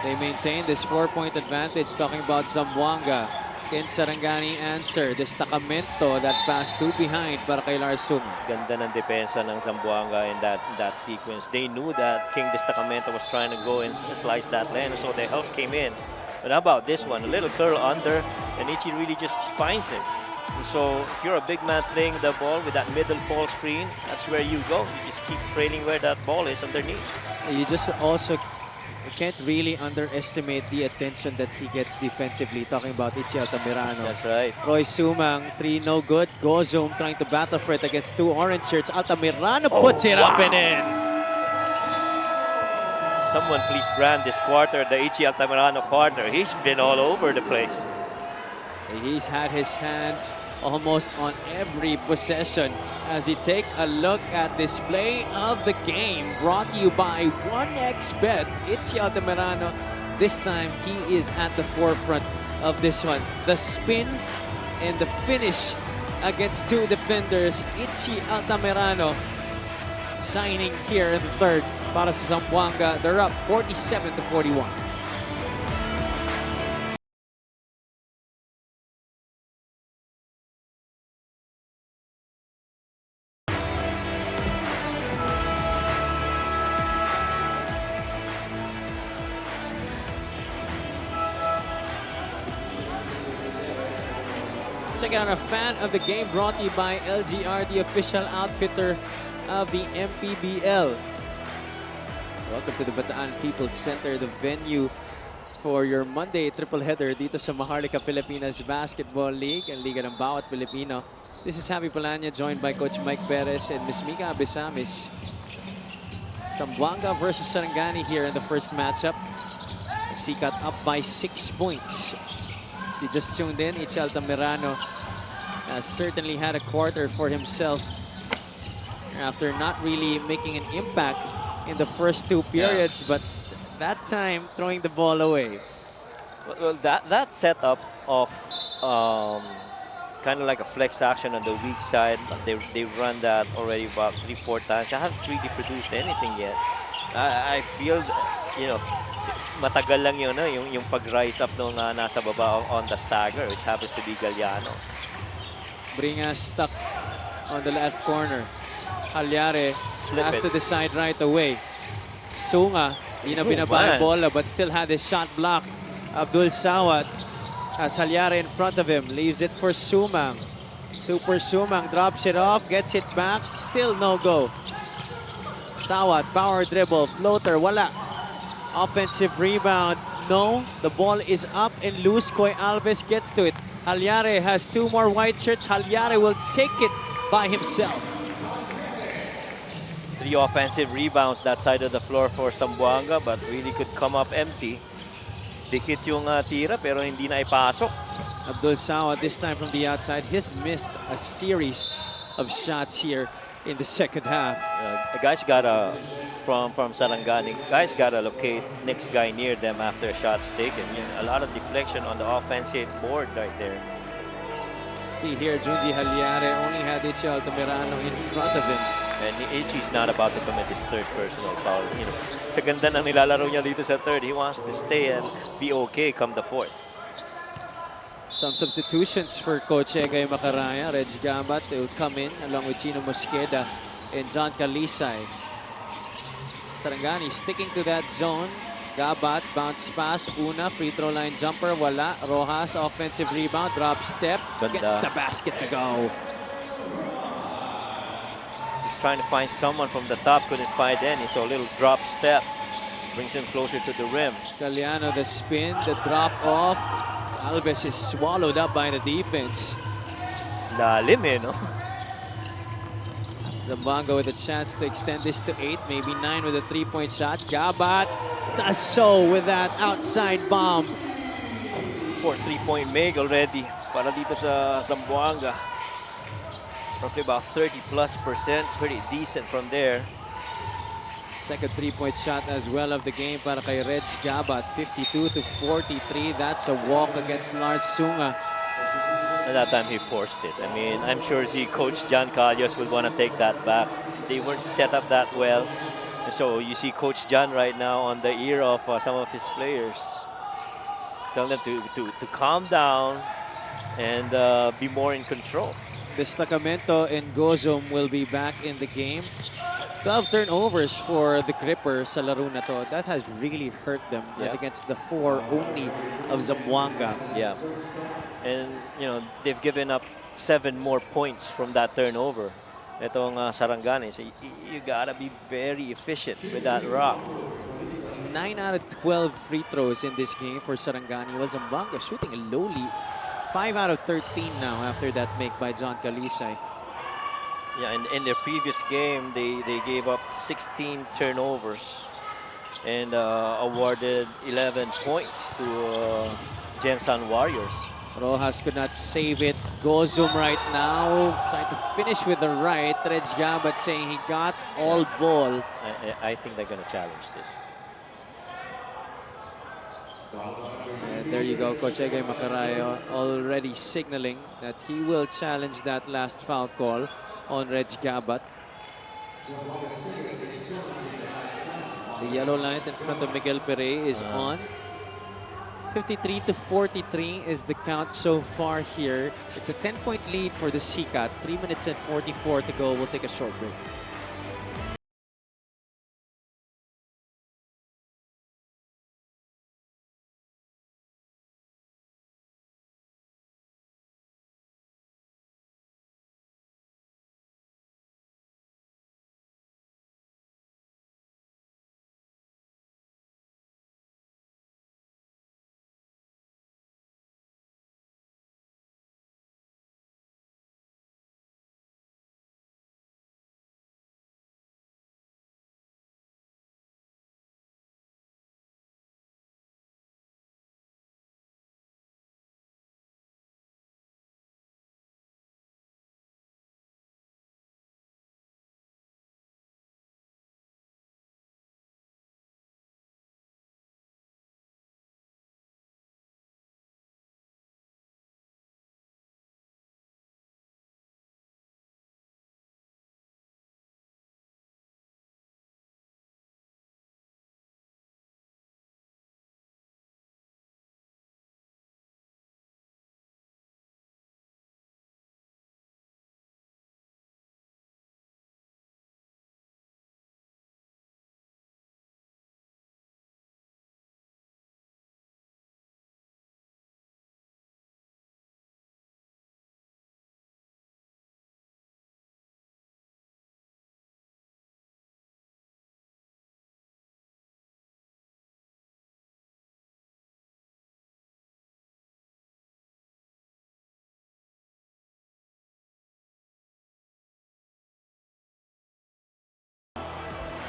They maintain this 4-point advantage. Talking about Zamboanga. Can Sarangani answer? Destacamento, that pass 2 behind para kay Lars Sunga. Ganda ng depensa ng Zamboanga in that sequence. They knew that King Destacamento was trying to go and slice that lane, so the help came in. But how about this one? A little curl under, and Ichi really just finds him. And so if you're a big man playing the ball with that middle ball screen, that's where you go. You just keep trailing where that ball is underneath. You just also can't really underestimate the attention that he gets defensively. Talking about Ichi Altamirano. That's right. Roy Sumang, 3 no good. Gozum trying to battle for it against 2 orange shirts. Altamirano puts it up and in. Someone please brand this quarter the Ichi Altamirano quarter. He's been all over the place. He's had his hands almost on every possession as we take a look at this play of the game brought to you by 1xBet. Ichi Altamirano, this time he is at the forefront of this one. The spin and the finish against 2 defenders. Ichi Altamirano shining here in the third para sa Zamboanga. They're up 47 to 41. Check out a fan of the game brought to you by LGR, the official outfitter of the MPBL. Welcome to the Bataan People's Center, the venue for your Monday triple header dito sa Maharlika Pilipinas Basketball League, ang liga ng bawat Pilipino. This is Javi Palanya joined by Coach Mike Perez and Ms. Mika Abesamis. Zamboanga versus Sarangani here in the first matchup. Sikat up by 6 points. If you just tuned in, Ichi Altamirano has certainly had a quarter for himself after not really making an impact in the first two periods, but that time throwing the ball away. Well, that setup of kind of like a flex action on the weak side, they run that already about 3-4 times. I haven't really produced anything yet. I feel, you know, matagal lang yun, yung pag-rise up nung nasa baba on the stagger, which happens to be Galliano. Bringas stuck on the left corner. Halyare has to decide right away. Sunga, di na binaba yung bola but still had his shot blocked. Abdul Sawat has Halyare in front of him. Leaves it for Sumang. Super Sumang drops it off, gets it back. Still no go. Sawat, power dribble, floater, wala. Offensive rebound, no. The ball is up and loose. Koy Alves gets to it. Halyare has two more white shirts. Halyare will take it by himself. 3 offensive rebounds that side of the floor for Zamboanga, but really could come up empty. Dikit yung tira pero hindi na ipasok. Abdul Sawat this time from the outside. He's missed a series of shots here in the second half. Guys gotta, from Sarangani, guys gotta locate next guy near them after shots taken. You know, a lot of deflection on the offensive board right there. See here, Junji Halyare only had Ichi Altamirano in front of him. And Ichi's not about to commit his third personal foul. You know, sa ganda ng nilalaro niya dito sa third, he wants to stay and be okay come the fourth. Some substitutions for Coach Egay Macaraya. Reg Gabat will come in along with Chino Mosqueda and John Calisay. Sarangani sticking to that zone. Gabat, bounce pass, Una, free throw line jumper, wala. Rojas, offensive rebound, drop step, gets the basket to go. He's trying to find someone from the top, couldn't find any, so a little drop step brings him closer to the rim. Galliano, the spin, the drop off. Alves is swallowed up by the defense. Lalim no? Zamboanga with a chance to extend this to 8, maybe 9 with a 3-point shot. Gabat does so with that outside bomb. 4 3-point make already para dito sa Zamboanga. Roughly about 30+%, pretty decent from there. Second 3-point shot as well of the game para kay Reg Gabat, 52-43. That's a walk against Lars Sunga. At that time, he forced it. I mean, I'm sure Coach John Callos would want to take that back. They weren't set up that well. And so you see Coach John right now on the ear of some of his players. Tell them to calm down and be more in control. Destacamento and Gozum will be back in the game. 12 turnovers for the Gripper sa laro na to. That has really hurt them as against the 4 only of Zamboanga. Yeah. And, you know, they've given up 7 more points from that turnover. Itong Sarangani. So you gotta be very efficient with that rock. 9 out of 12 free throws in this game for Sarangani. While Zamboanga shooting a lowly 5 out of 13 now after that make by John Calisay. Yeah, and in their previous game, they gave up 16 turnovers and awarded 11 points to Gensan Warriors. Rojas could not save it. Gozum right now, trying to finish with the right. Reg Gabat saying he got all ball. I think they're going to challenge this. And there you go, Coach Egay Macarayo already signaling that he will challenge that last foul call on Reg Gabat. The yellow light in front of Miguel Pere is on. 53-43 is the count so far here. It's a 10-point lead for the SICAT. 3 minutes and 44 to go. We'll take a short break.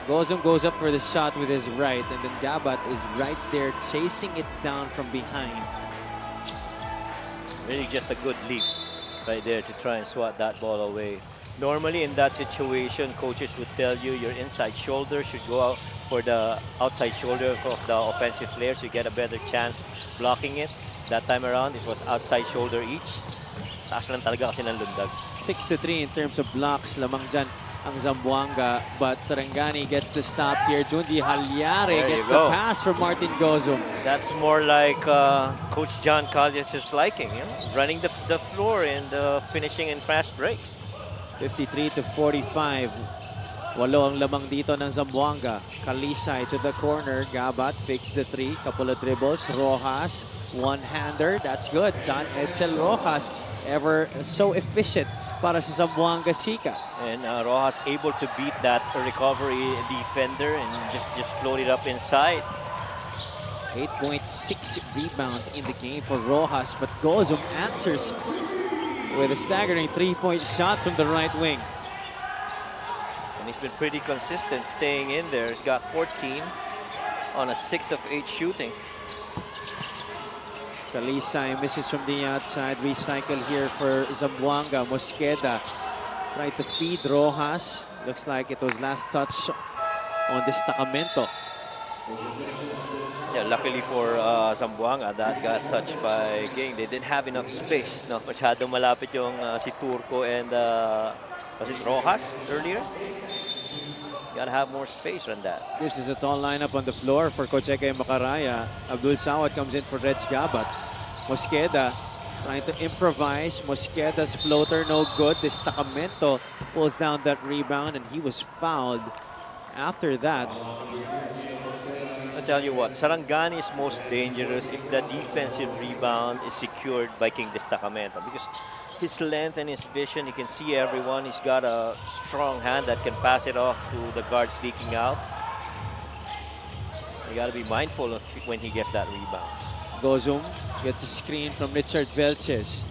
Gozum goes up for the shot with his right, and then Gabat is right there chasing it down from behind. Really just a good leap right there to try and swat that ball away. Normally in that situation, coaches would tell you your inside shoulder should go out for the outside shoulder of the offensive player so you get a better chance blocking it. That time around, it was outside shoulder each. Taas lang talaga kasi ng lundag. 6-3 in terms of blocks. Lamang dyan ang Zamboanga, but Sarangani gets the stop here. Junji Halyare There gets you the go. pass from Martin Gozum. That's more like Coach John Calles' liking, you know? Running the floor and finishing in fast breaks. 53-45. Walo ang lamang dito ng Zamboanga. Kalisay to the corner. Gabat fakes the three. Couple of dribbles. Rojas, one-hander. That's good. John Edsel Rojas, ever so efficient para sa Zamboanga Sika. And Rojas able to beat that recovery defender and just float it up inside. 8.6 rebounds in the game for Rojas, but Gozum answers with a staggering three-point shot from the right wing. And he's been pretty consistent staying in there. He's got 14 on a 6 of 8 shooting. Kalisay misses from the outside. Recycle here for Zamboanga. Mosqueda tried to feed Rojas. Looks like it was last touch on Destacamento. Yeah, luckily for Zamboanga, that got touched by Ging. They didn't have enough space. No, masyadong malapit yung si Turco and was it Rojas earlier? Gotta have more space on that. This is a tall lineup on the floor for Coach Eke Macaraya. Abdul Sawat comes in for Reg Gabat. Mosqueda trying to improvise. Mosqueda's floater no good. Destacamento pulls down that rebound and he was fouled after that. I'll tell you what, Sarangani is most dangerous if the defensive rebound is secured by King Destacamento because his length and his vision, he can see everyone. He's got a strong hand that can pass it off to the guards leaking out. You got to be mindful of when he gets that rebound. Gozum gets a screen from Richard Velches,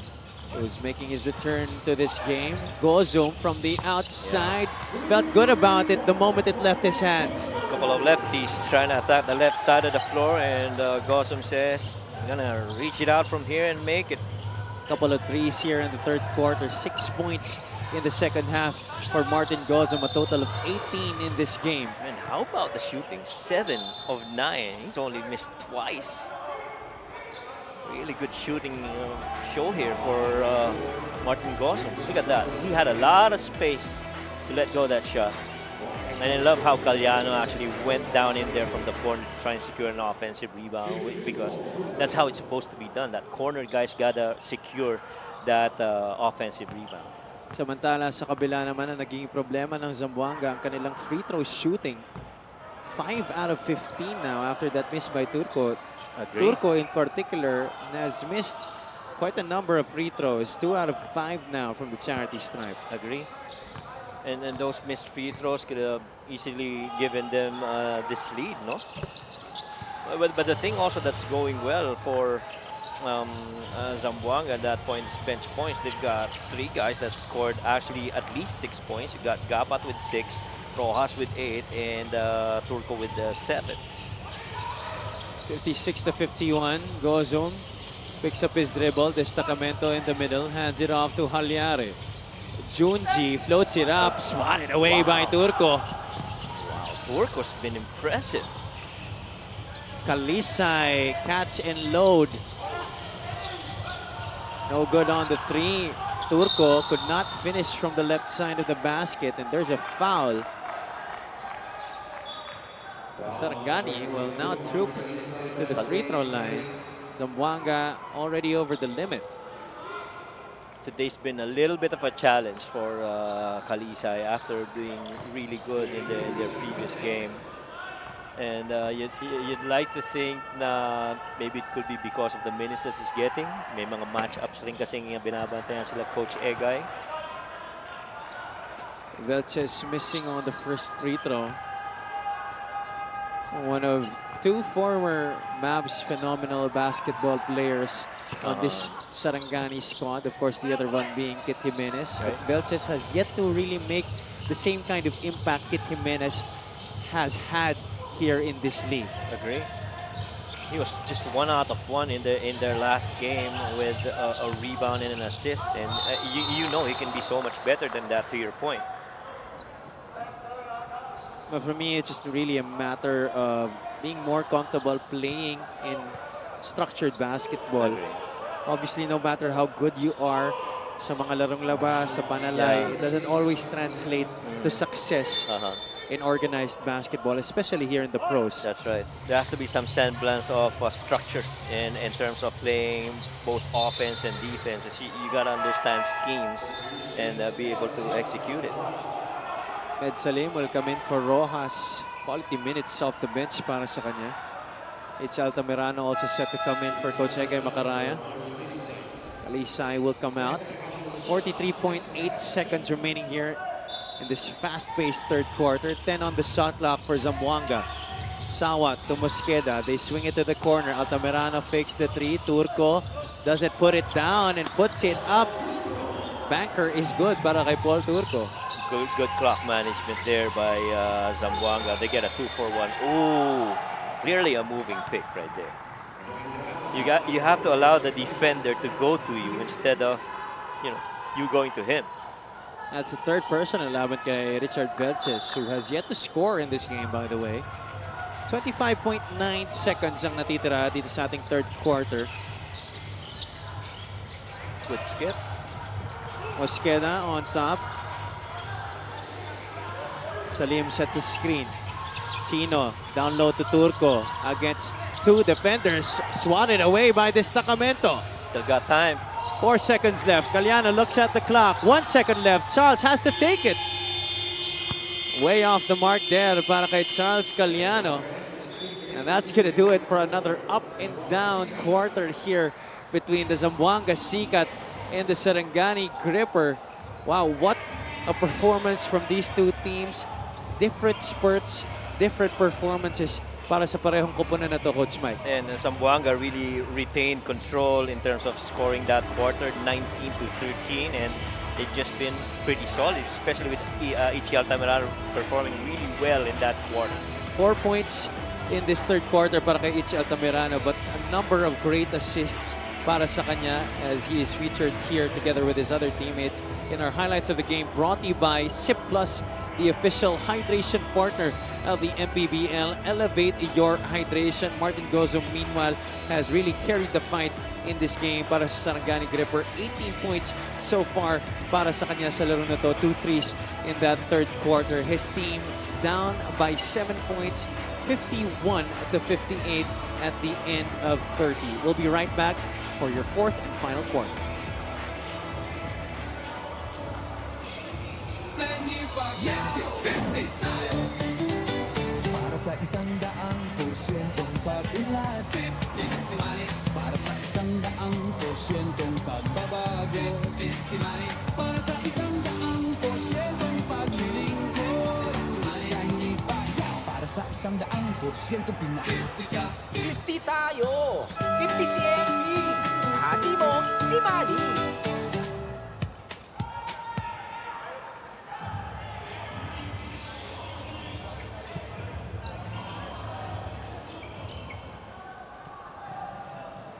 who's making his return to this game. Gozum from the outside. Felt good about it the moment it left his hands. A couple of lefties trying to attack the left side of the floor, and Gosum says, I'm gonna reach it out from here and make it. Couple of threes here in the third quarter. 6 points in the second half for Martin Gozum. A total of 18 in this game. And how about the shooting? 7 of 9. He's only missed twice. Really good shooting show here for Martin Gosum. Look at that. He had a lot of space to let go of that shot. And I love how Caliano actually went down in there from the corner to try and secure an offensive rebound because that's how it's supposed to be done. That corner guy's gotta secure that offensive rebound. Samantala sa kabila naman ang naging problema ng Zamboanga ang kanilang free throw shooting. 5 out of 15 now after that miss by Turco. Agree. Turco in particular has missed quite a number of free throws. 2 out of 5 now from the charity stripe. Agree. And those missed free throws could have easily given them this lead, no? But the thing also that's going well for Zamboanga at that point is bench points. They've got 3 guys that scored actually at least 6 points. You've got Gabat with 6, Rojas with 8, and Turco with 7. 56-51. Gozum picks up his dribble. Destacamento in the middle. Hands it off to Halyare. Junji floats it up. Swatted away by Turco. Turco's been impressive. Kalisay catch and load. No good on the 3. Turco could not finish from the left side of the basket, and there's a foul. Sarangani will now troop to the free throw line. Zamboanga already over the limit. Today's been a little bit of a challenge for Kalisay after doing really good in their previous game. And you'd like to think na maybe it could be because of the minutes that he's getting. May mga match-ups rin kasing binabantayan sila Coach Egay. Velches missing on the first free throw. One of 2 former Mavs phenomenal basketball players on this Sarangani squad. Of course, the other one being Kit Jimenez. Right. But Velches has yet to really make the same kind of impact Kit Jimenez has had here in this league. Agree. He was just 1 out of 1 in their last game with a rebound and an assist, and you know he can be so much better than that. To your point. But for me, it's just really a matter of being more comfortable playing in structured basketball. Agree. Obviously, no matter how good you are sa mga larong labas, sa panalay, it doesn't always translate to success in organized basketball, especially here in the pros. That's right. There has to be some semblance of structure in terms of playing both offense and defense. You got to understand schemes and be able to execute it. Med Salim will come in for Rojas. Quality minutes off the bench para sa kanya. H. Altamirano also set to come in for Coach Egay Macaraya. Alisai will come out. 43.8 seconds remaining here in this fast-paced third quarter. 10 on the shot clock for Zamboanga. Sawa to Mosqueda. They swing it to the corner. Altamirano fakes the three. Turco doesn't put it down and puts it up. Banker is good para kay Paul Turco. Good clock management there by Zamboanga. They get a 2-for-1. Ooh, clearly a moving pick right there. You have to allow the defender to go to you instead of you going to him. That's the third person laban kay Richard Velches, who has yet to score in this game, by the way. 25.9 seconds ang natitira dito sa ating third quarter. Good skip. Mosqueda on top. Salim sets a screen. Chino down low to Turco against two defenders. Swatted away by Destacamento. Still got time. 4 seconds left. Galiano looks at the clock. 1 second left. Charles has to take it. Way off the mark there para kay Charles Galiano. And that's going to do it for another up and down quarter here between the Zamboanga Sikat and the Sarangani Gripper. Wow, what a performance from these two teams. Different spurts, different performances para sa parehong koponan na to, Coach Mike. And Zamboanga really retained control in terms of scoring that quarter, 19-13, and they've just been pretty solid, especially with Ichi Altamirano performing really well in that quarter. 4 points in this third quarter para kay Ichi Altamirano, but a number of great assists para sa kanya as he is featured here together with his other teammates in our highlights of the game, brought to you by SIP Plus, the official hydration partner of the MPBL. Elevate your hydration. Martin Gozo, meanwhile, has really carried the fight in this game para sa Sarangani Gripper. 18 points so far para sa kanya sa laro na to. 2 threes in that third quarter. His team down by 7 points, 51-58 at the end of 30. We'll be right back for your fourth and final quarter. Para sa 100% pag-unlad, para sa 100% pagbabago, para sa 100% paglilingkod, para sa 100% Pinas. 50 tayo! 50 si MD! Hati mo, si Manny!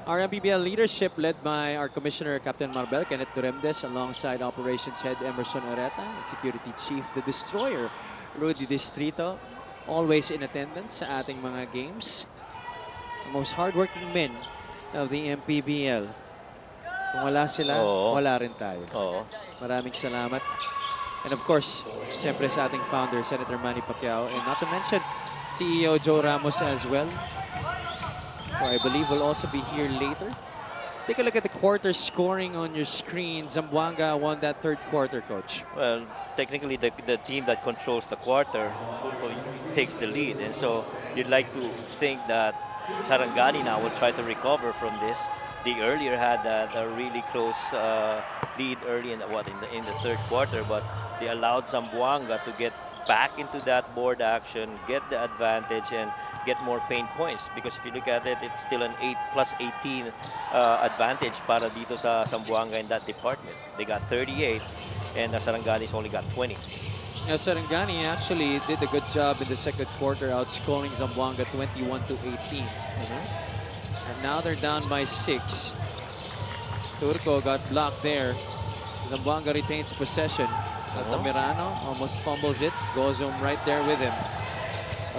Our MPBL leadership led by our Commissioner, Captain Marbel Kenneth Duremdes, alongside Operations Head Emerson Areta and Security Chief, the Destroyer, Rudy Distrito, always in attendance sa ating mga games. The most hardworking men of the MPBL. Kung wala sila, wala rin tayo. Maraming salamat. And of course, siyempre sa ating founder, Senator Manny Pacquiao, and not to mention CEO Joe Ramos as well, who I believe will also be here later. Take a look at the quarter scoring on your screen. Zamboanga won that third quarter, Coach. Well, technically the team that controls the quarter takes the lead, and so you'd like to think that Sarangani now will try to recover from this. They earlier had a really close lead early in the third quarter, but they allowed Zamboanga to get back into that board action, get the advantage, and get more paint points. Because if you look at it, it's still an 8+18 advantage para dito sa Zamboanga in that department. They got 38, and Sarangani's only got 20. Yeah, Sarangani actually did a good job in the second quarter, outscoring Zamboanga 21-18. And now they're down by 6. Turco got blocked there. Zamboanga retains possession. Altamirano almost fumbles it. Gozum right there with him.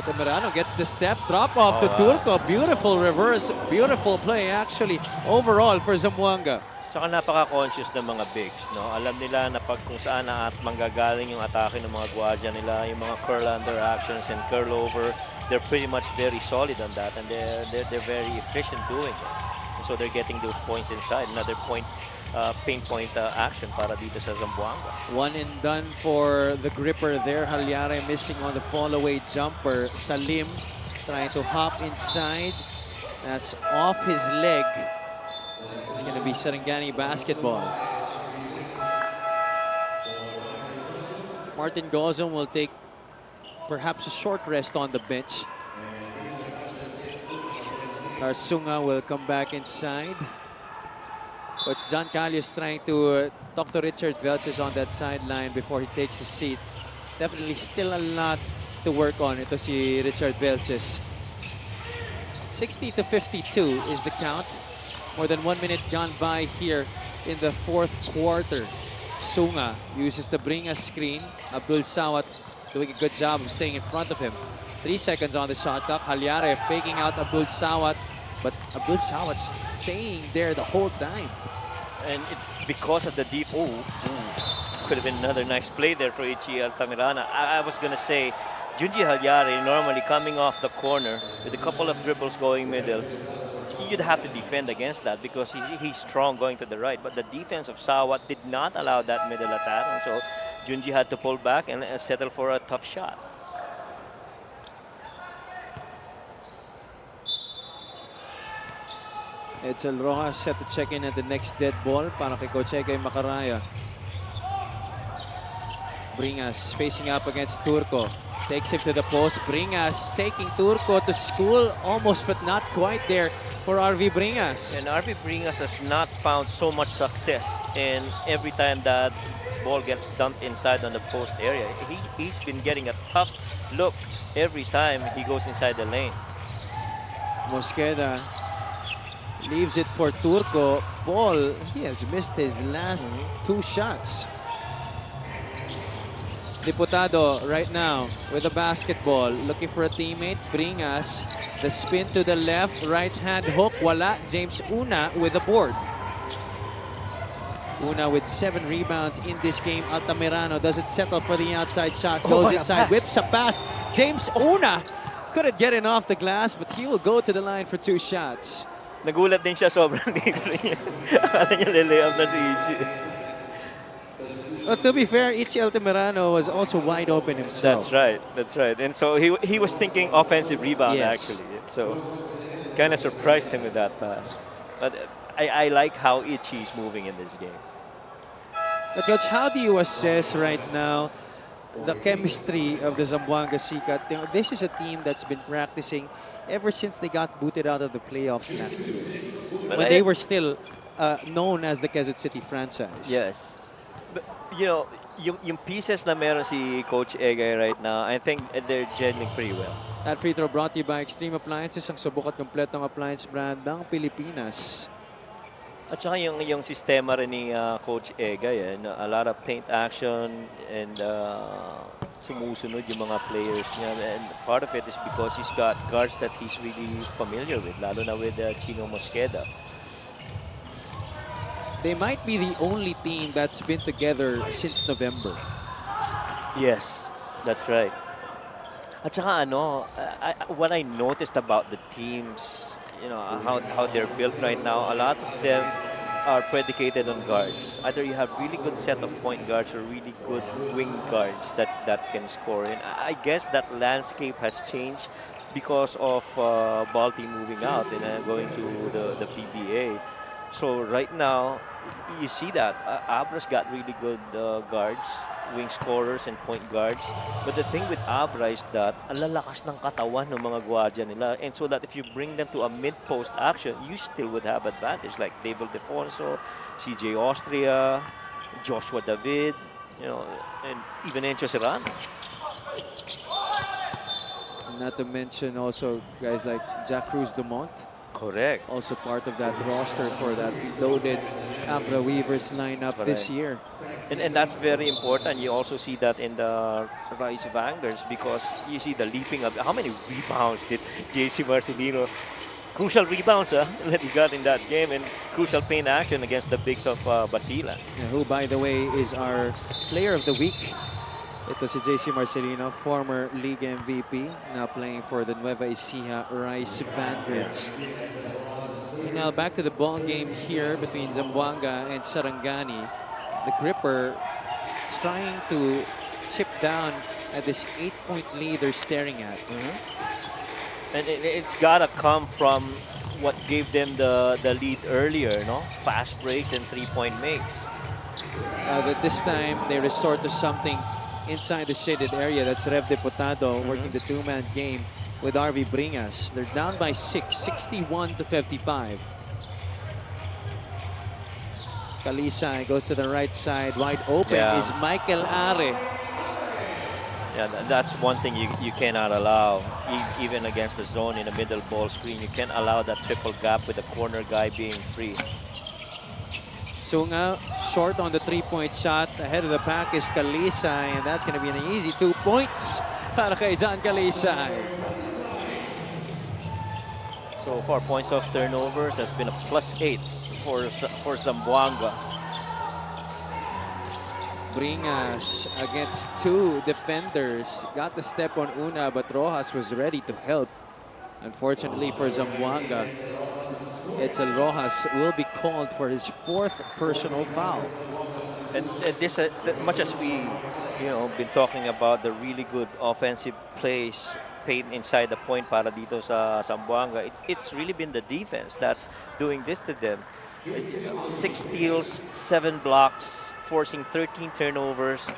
Altamirano gets the step. Drop off to Turco. Beautiful reverse. Beautiful play actually overall for Zamboanga. Tsaka napaka-conscious ng mga bigs, no? Alam nila na pag kung saan at manggagaling yung atake ng mga gwardiya nila, yung mga curl under actions and curl over, they're pretty much very solid on that, and they're very efficient doing it. And so they're getting those points inside. Another point, pinpoint action para dito sa Zamboanga. One and done for the gripper there. Halyare missing on the fall-away jumper. Salim trying to hop inside. That's off his leg. It's going to be Sarangani basketball. Martin Gozum will take perhaps a short rest on the bench. Arsunga will come back inside. Coach John Callius trying to talk to Richard Velches on that sideline before he takes his seat. Definitely still a lot to work on. Ito si Richard Velches. 60-52 is the count. More than 1 minute gone by here in the fourth quarter. Sunga uses the bring a screen. Abdul Sawat doing a good job of staying in front of him. 3 seconds on the shot clock. Halyare faking out Abdul Sawat, but Abdul Sawat staying there the whole time. And it's because of the deep. Could have been another nice play there for Ichi Altamirano. I was going to say, Junji Halyare normally coming off the corner with a couple of dribbles going middle. You'd have to defend against that because he's strong going to the right. But the defense of Sawat did not allow that middle attack. And so Junji had to pull back and settle for a tough shot. Edsel Rojas set to check in at the next dead ball para kay Coach Egay Macaraya. Bringas facing up against Turco. Takes him to the post. Bringas taking Turco to school. Almost but not quite there for RV Bringas. And RV Bringas has not found so much success in every time that ball gets dumped inside on the post area. He's been getting a tough look every time he goes inside the lane. Mosqueda leaves it for Turco. Ball, he has missed his last 2 shots. Diputado right now with the basketball, looking for a teammate. Bringas, the spin to the left, right hand hook, wala. James Una with the board. Una with 7 rebounds in this game. Altamirano doesn't settle for the outside shot, goes inside, whips a pass. James Una couldn't get it off the glass, but he will go to the line for 2 shots. Nagulat din siya, sobrang libre niya. Akala niya lilay-up na si Ichi. To be fair, Ichi Altamirano was also wide open himself. That's right, that's right. And so he was thinking offensive rebound, actually. So kind of surprised him with that pass. But I like how Ichi is moving in this game. But Coach, how do you assess right now the chemistry of the Zamboanga Sikat? You know, this is a team that's been practicing ever since they got booted out of the playoffs last year. When they were still known as the Quezon City franchise. Yes. But, you know, yung pieces na meron si Coach Egay right now, I think they're gelling pretty well. That free throw brought to you by Extreme Appliances, ang subok at kompletong appliance brand ng Pilipinas. At saka yung sistema rin ni Coach Egay, a lot of paint action and sumusunod yung mga players niya. And part of it is because he's got guards that he's really familiar with, lalo na with Chino Mosqueda. They might be the only team that's been together since November. Yes, that's right. At saka what I noticed about the teams, you know, how they're built right now, a lot of them are predicated on guards. Either you have really good set of point guards or really good wing guards that can score. And I guess that landscape has changed because of Balti moving out and going to the PBA. So right now, you see that Abra's got really good guards, wing scorers and point guards. But the thing with Abra is that ang lalakas ng katawan ng mga gwardiya nila. And so that if you bring them to a mid-post action, you still would have advantage. Like David Defonso, CJ Austria, Joshua David, and even Encho Serrano. Not to mention also guys like Jack Cruz Dumont, Correct. also part of that roster for that loaded Abra Weavers lineup this Correct. year. And that's very important. You also see that in the Rise Vanguards because you see the leaping up. How many rebounds did JC Marcelino? Crucial rebounds that he got in that game and crucial paint action against the bigs of Basila. Who, by the way, is our player of the week. Ito si JC Marcelino, former league MVP, now playing for the Nueva Ecija Rice Vanguards. Now back to the ball game here between Zamboanga and Sarangani. The Gripper trying to chip down at this 8-point lead they're staring at. And it's gotta come from what gave them the lead earlier, fast breaks and 3-point makes. But this time they resort to something inside the shaded area. That's Rev Deputado working the two-man game with RV Bringas. They're down by 6, 61-55. Kalisay goes to the right side. Wide open is Michael Are. Yeah, that's one thing you cannot allow, even against the zone in the middle ball screen. You can't allow that triple gap with the corner guy being free. Sunga short on the 3-point shot. Ahead of the pack is Kalisay, and that's going to be an easy 2 points para kay John Kalisay. So far, points off turnovers has been a +8 for Zamboanga. Bringas against 2 defenders. Got the step on Una, but Rojas was ready to help. Unfortunately for Zamboanga, Edsel Rojas will be called for his 4th personal foul. And this, much as we, been talking about the really good offensive plays paid inside the point para dito sa Zamboanga, it's really been the defense that's doing this to them. 6 steals, 7 blocks, forcing 13 turnovers,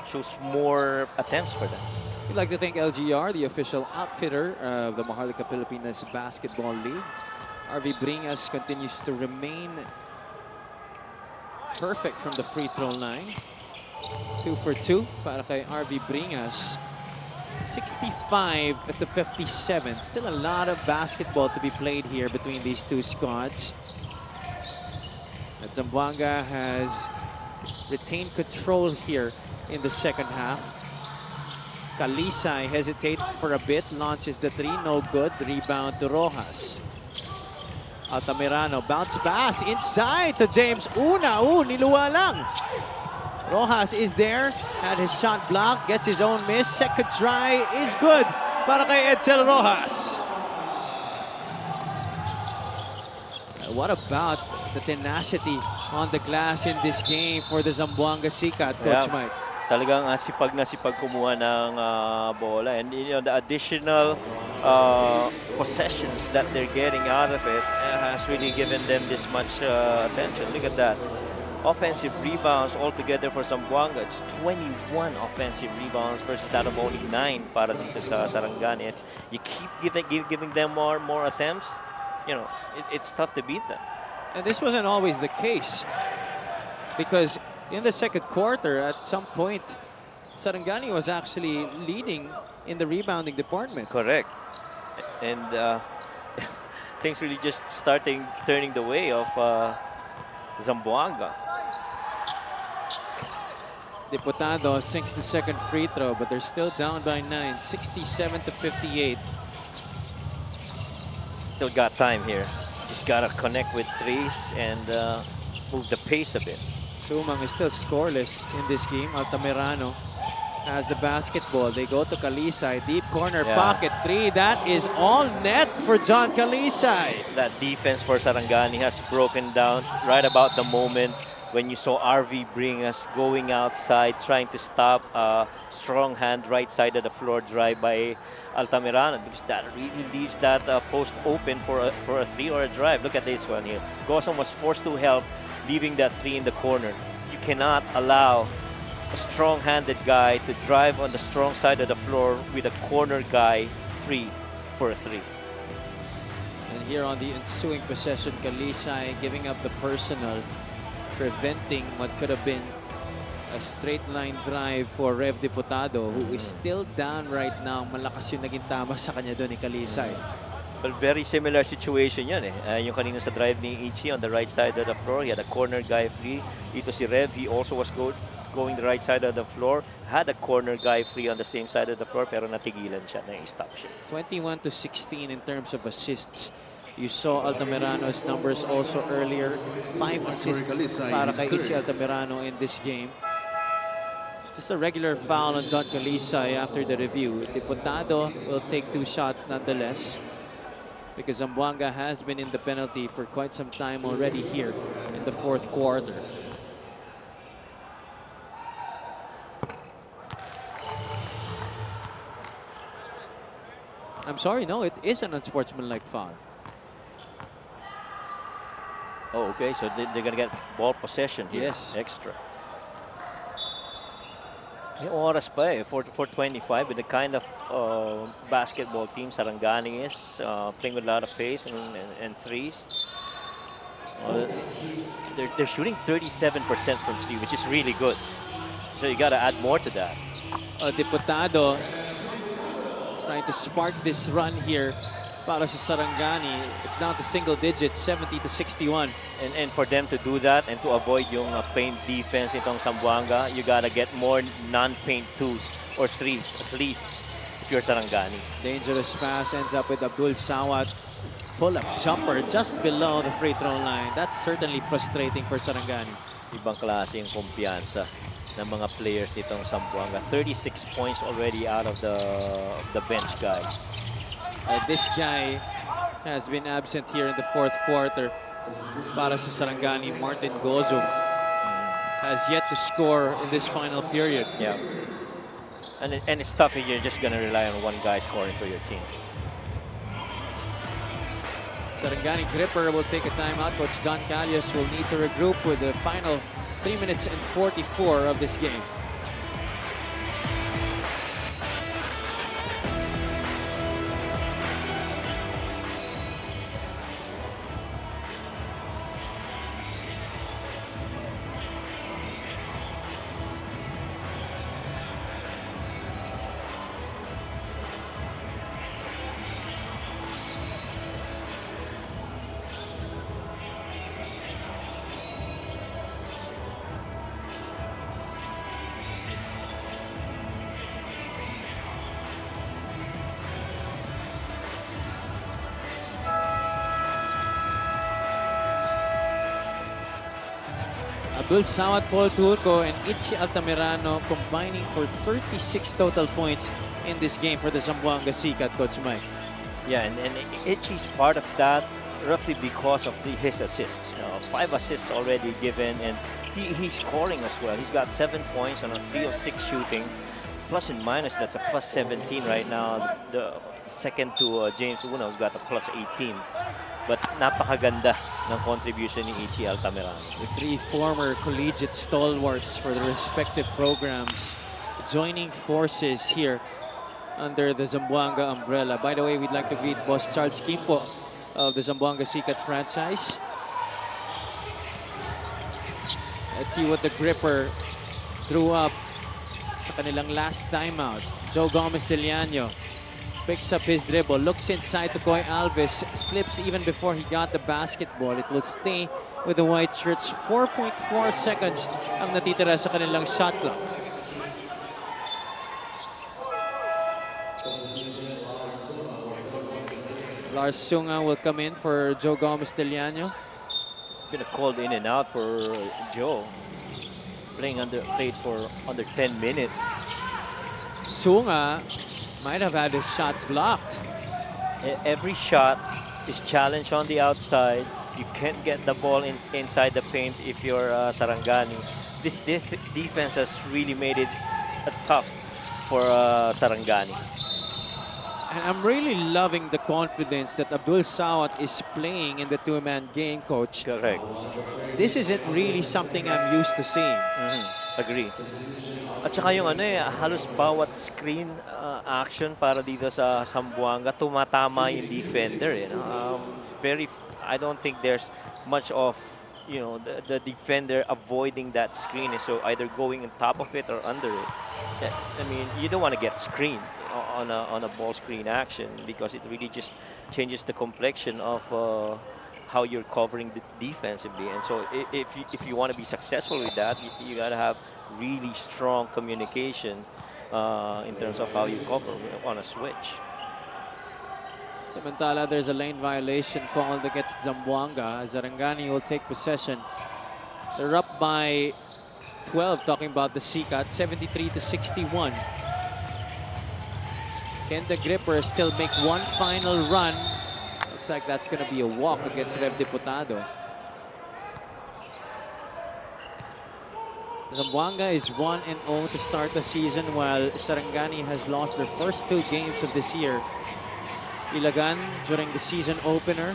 shows more attempts for them. We'd like to thank LGR, the official outfitter of the Maharlika Pilipinas Basketball League. RV Bringas continues to remain perfect from the free throw line. 2 for 2 para kay RV Bringas. 65-57. Still a lot of basketball to be played here between these two squads. But Zamboanga has retained control here in the second half. Kalisay hesitates for a bit, launches the 3, no good. Rebound to Rojas. Altamirano, bounce pass inside to James Una. Niluwa lang. Rojas is there, had his shot blocked, gets his own miss. Second try is good para kay Edsel Rojas. What about the tenacity on the glass in this game for the Zamboanga Sikat, Coach Mike? Talagang sipag na sipag kumuha ng bola, and the additional possessions that they're getting out of it has really given them this much attention. Look at that. Offensive rebounds altogether for Zamboanga. It's 21 offensive rebounds versus that of only 9 para dito sa Sarangani. If you keep giving them more attempts, it's tough to beat them. And this wasn't always the case, because in the second quarter, at some point, Sarangani was actually leading in the rebounding department. Correct. And things really just turning the way of Zamboanga. Deputado sinks the second free throw, but they're still down by 9, 67-58. Still got time here. Just gotta connect with threes and move the pace a bit. Sumang is still scoreless in this game. Altamirano has the basketball. They go to Kalisay. Deep corner pocket 3. That is all net for John Kalisay. That defense for Sarangani has broken down right about the moment when you saw RV Bringas going outside, trying to stop a strong hand right side of the floor drive by Altamirano, because that really leaves that post open for a 3 or a drive. Look at this one here. Gosson was forced to help, leaving that 3 in the corner. You cannot allow a strong-handed guy to drive on the strong side of the floor with a corner guy free for a 3. And here on the ensuing possession, Kalisay giving up the personal, preventing what could have been A straight line drive for Rev Diputado, who is still down right now. Malakas yung naging tama sa kanya doon ni Kalisay. Well, very similar situation yan eh. Yung kanina sa drive ni Ichi on the right side of the floor, he had a corner guy free. Dito si Rev, he also was going the right side of the floor. Had a corner guy free on the same side of the floor, pero natigilan siya, na-stop siya. 21-16 in terms of assists. You saw Altamirano's numbers also earlier. 5 assists para kay Ichi Altamirano in this game. Just a regular foul on John Kalisay after the review. Diputado will take 2 shots nonetheless, because Zamboanga has been in the penalty for quite some time already here in the 4th quarter. I'm sorry, no, it is an unsportsmanlike foul. Oh, okay, so they're going to get ball possession here. Yes. Extra. May oras pa eh, 4:25 with the kind of basketball team Sarangani is, playing with a lot of pace and threes. They're shooting 37% from three, which is really good. So you got to add more to that. Diputado trying to spark this run here para sa Sarangani. It's down to single digits, 70-61. And for them to do that and to avoid yung paint defense itong Zamboanga, you gotta get more non-paint twos or threes at least if you're Sarangani. Dangerous pass ends up with Abdul Sawat. Pull-up jumper just below the free throw line. That's certainly frustrating for Sarangani. Ibang klase yung kumpiyansa ng mga players nitong Zamboanga. 36 points already out of the bench guys. This guy has been absent here in the 4th quarter. Para sa Sarangani, Martin Gozog has yet to score in this final period. Yeah. And it's tough if you're just going to rely on one guy scoring for your team. Sarangani gripper will take a timeout. Coach John Callias will need to regroup with the final 3 minutes and 44 of this game. Abdul Sawat, Paul Turco, and Ichi Altamirano combining for 36 total points in this game for the Zamboanga Sikat, Coach Mike. Yeah, and Ichi's part of that roughly because of his assists. 5 assists already given, and he's scoring as well. He's got 7 points on a 3 of 6 shooting. Plus and minus, that's a plus 17 right now. The second to James Una, who's got a plus 18. But napakaganda ng contribution ni Ichi Altamirano. The 3 former collegiate stalwarts for the respective programs joining forces here under the Zamboanga umbrella. By the way, we'd like to greet Boss Charles Kimpo of the Zamboanga Sikat franchise. Let's see what the gripper drew up sa kanilang last timeout. Joe Gomez Deliano picks up his dribble, looks inside to Koy Alves, slips even before he got the basketball. It will stay with the white shirts. 4.4 seconds ang natitira sa kanilang shot clock. Lars Sunga will come in for Joe Gomez Deliano. It's been a called in and out for Joe. Played for under 10 minutes. Sunga might have had his shot blocked. Every shot is challenged on the outside. You can't get the ball inside the paint if you're Sarangani. This defense has really made it tough for Sarangani. And I'm really loving the confidence that Abdul Sawat is playing in the 2-man game, Coach. Correct. This isn't really something I'm used to seeing. Agree. At saka yung halos bawat screen action para dito sa Zamboanga, tumatama yung defender. I don't think there's much of the defender avoiding that screen, and so either going on top of it or under it. I mean, you don't want to get screened on a ball screen action, because it really just changes the complexion of how you're covering the defensively. And so if you want to be successful with that, you got to have really strong communication in terms of how you cover on a switch. Samantala, there's a lane violation called against Zamboanga. Sarangani will take possession. They're up by 12, talking about the Sikat, 73-61. Can the Grippers still make one final run? Looks like that's going to be a walk against Rev Diputado. Zamboanga is 1-0 to start the season, while Sarangani has lost their first 2 games of this year. Ilagan during the season opener,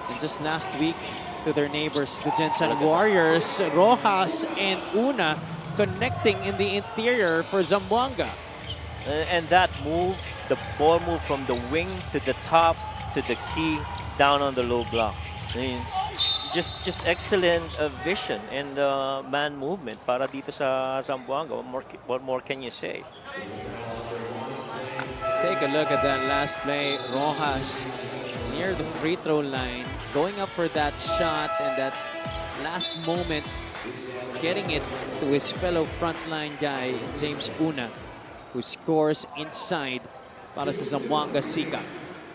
and just last week to their neighbors, the Jensen Warriors. Rojas and Una connecting in the interior for Zamboanga. And that move, the ball move from the wing to the top to the key down on the low block. I mean, just excellent vision and man movement para dito sa Zamboanga. What more can you say? Take a look at that last play. Rojas near the free throw line, going up for that shot, and that last moment getting it to his fellow frontline guy, James Una, who scores inside para sa Zamboanga Sika.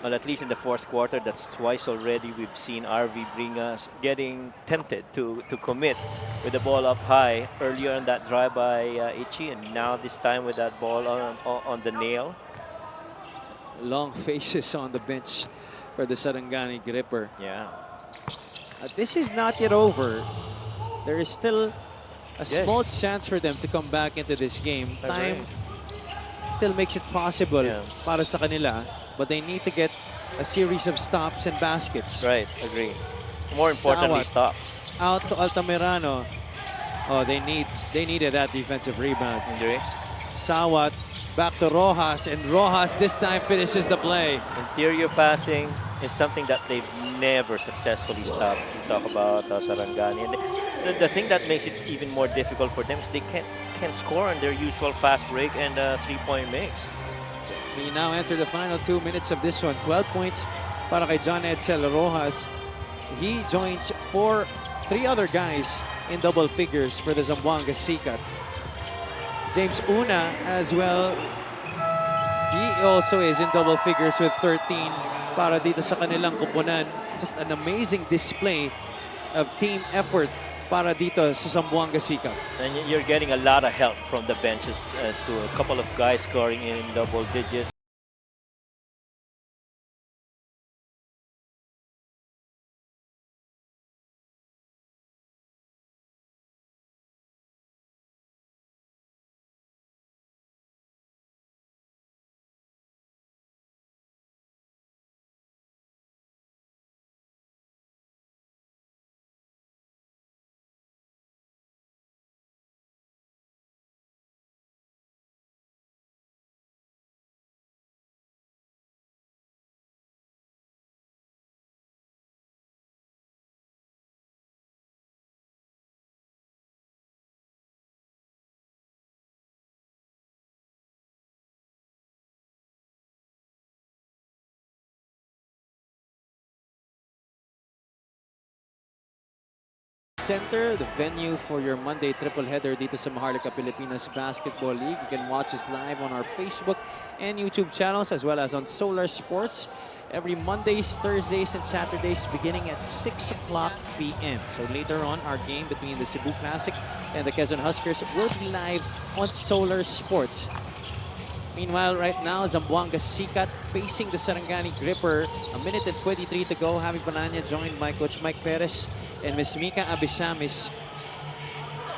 Well, at least in the fourth quarter, that's twice already we've seen RV Bringas getting tempted to commit with the ball up high earlier on that drive by Ichi, and now this time with that ball on the nail. Long faces on the bench for the Sarangani Gripper. Yeah. This is not yet over. There is still a small chance for them to come back into this game. Time still makes it possible para sa kanila, but they need to get a series of stops and baskets. Right, agree. More importantly, Sawat stops. out to Altamirano. Oh, they needed that defensive rebound. Agree. Sawat back to Rojas, and Rojas this time finishes the play. Interior passing is something that they've never successfully stopped. We talk about Sarangani. And the thing that makes it even more difficult for them is they can't score on their usual fast break and three-point makes. We now enter the final 2 minutes of this one. 12 points para kay John Edsel Rojas. He joins 3 other guys in double figures for the Zamboanga Sikat. James Una as well. He also is in double figures with 13 para dito sa kanilang kupunan. Just an amazing display of team effort para dito sa Zamboanga Sikat. And you're getting a lot of help from the benches to a couple of guys scoring in double digits. Center, the venue for your Monday triple header dito sa Maharlika Pilipinas Basketball League. You can watch us live on our Facebook and YouTube channels, as well as on Solar Sports every Mondays, Thursdays, and Saturdays beginning at 6 o'clock p.m. So later on, our game between the Cebu Classic and the Quezon Huskers will be live on Solar Sports. Meanwhile, right now, Zamboanga Sikat facing the Sarangani Gripper. 1 minute and 23 to go. Javi Bananya joined by Coach Mike Perez and Ms. Mika Abisamis.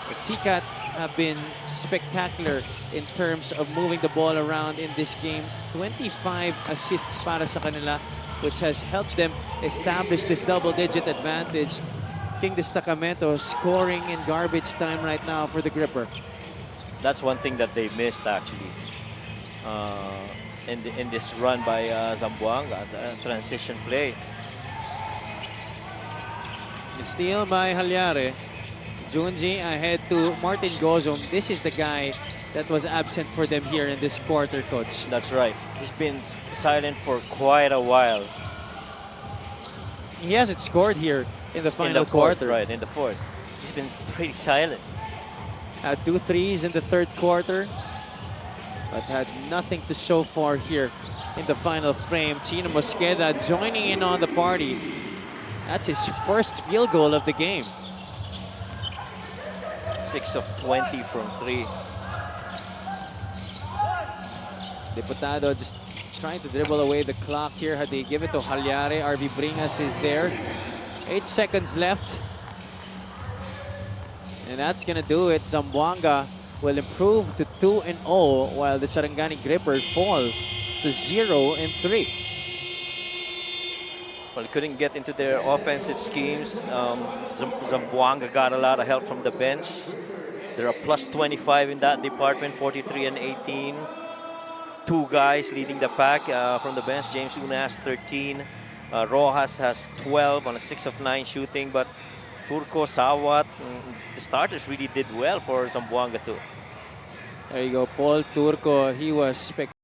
The Sikat have been spectacular in terms of moving the ball around in this game. 25 assists para sa kanila, which has helped them establish this double-digit advantage. King Destacamento scoring in garbage time right now for the Gripper. That's one thing that they missed, actually. In this run by Zamboanga, the transition play. Steal by Halyare. Junji ahead to Martin Gozom. This is the guy that was absent for them here in this quarter, coach. That's right. He's been silent for quite a while. He hasn't scored here in the final in the fourth, quarter. right, in the fourth. He's been pretty silent. Had 2 threes in the third quarter, but had nothing to show for here in the final frame. Chino Mosqueda joining in on the party. That's his first field goal of the game. 6 of 20 from 3. Diputado just trying to dribble away the clock here. Had they give it to Halyare, RV Bringas is there. 8 seconds left. And that's gonna do it. Zamboanga will improve to 2-0 while the Sarangani Grippers fall to 0-3. Well, couldn't get into their offensive schemes. Zamboanga got a lot of help from the bench. They're a plus 25 in that department, 43 and 18. 2 guys leading the pack from the bench. James Una has 13. Rojas has 12 on a 6 of 9 shooting. But Turco, Sawat, the starters really did well for Zamboanga too. There you go, Paul Turco. He was spectacular.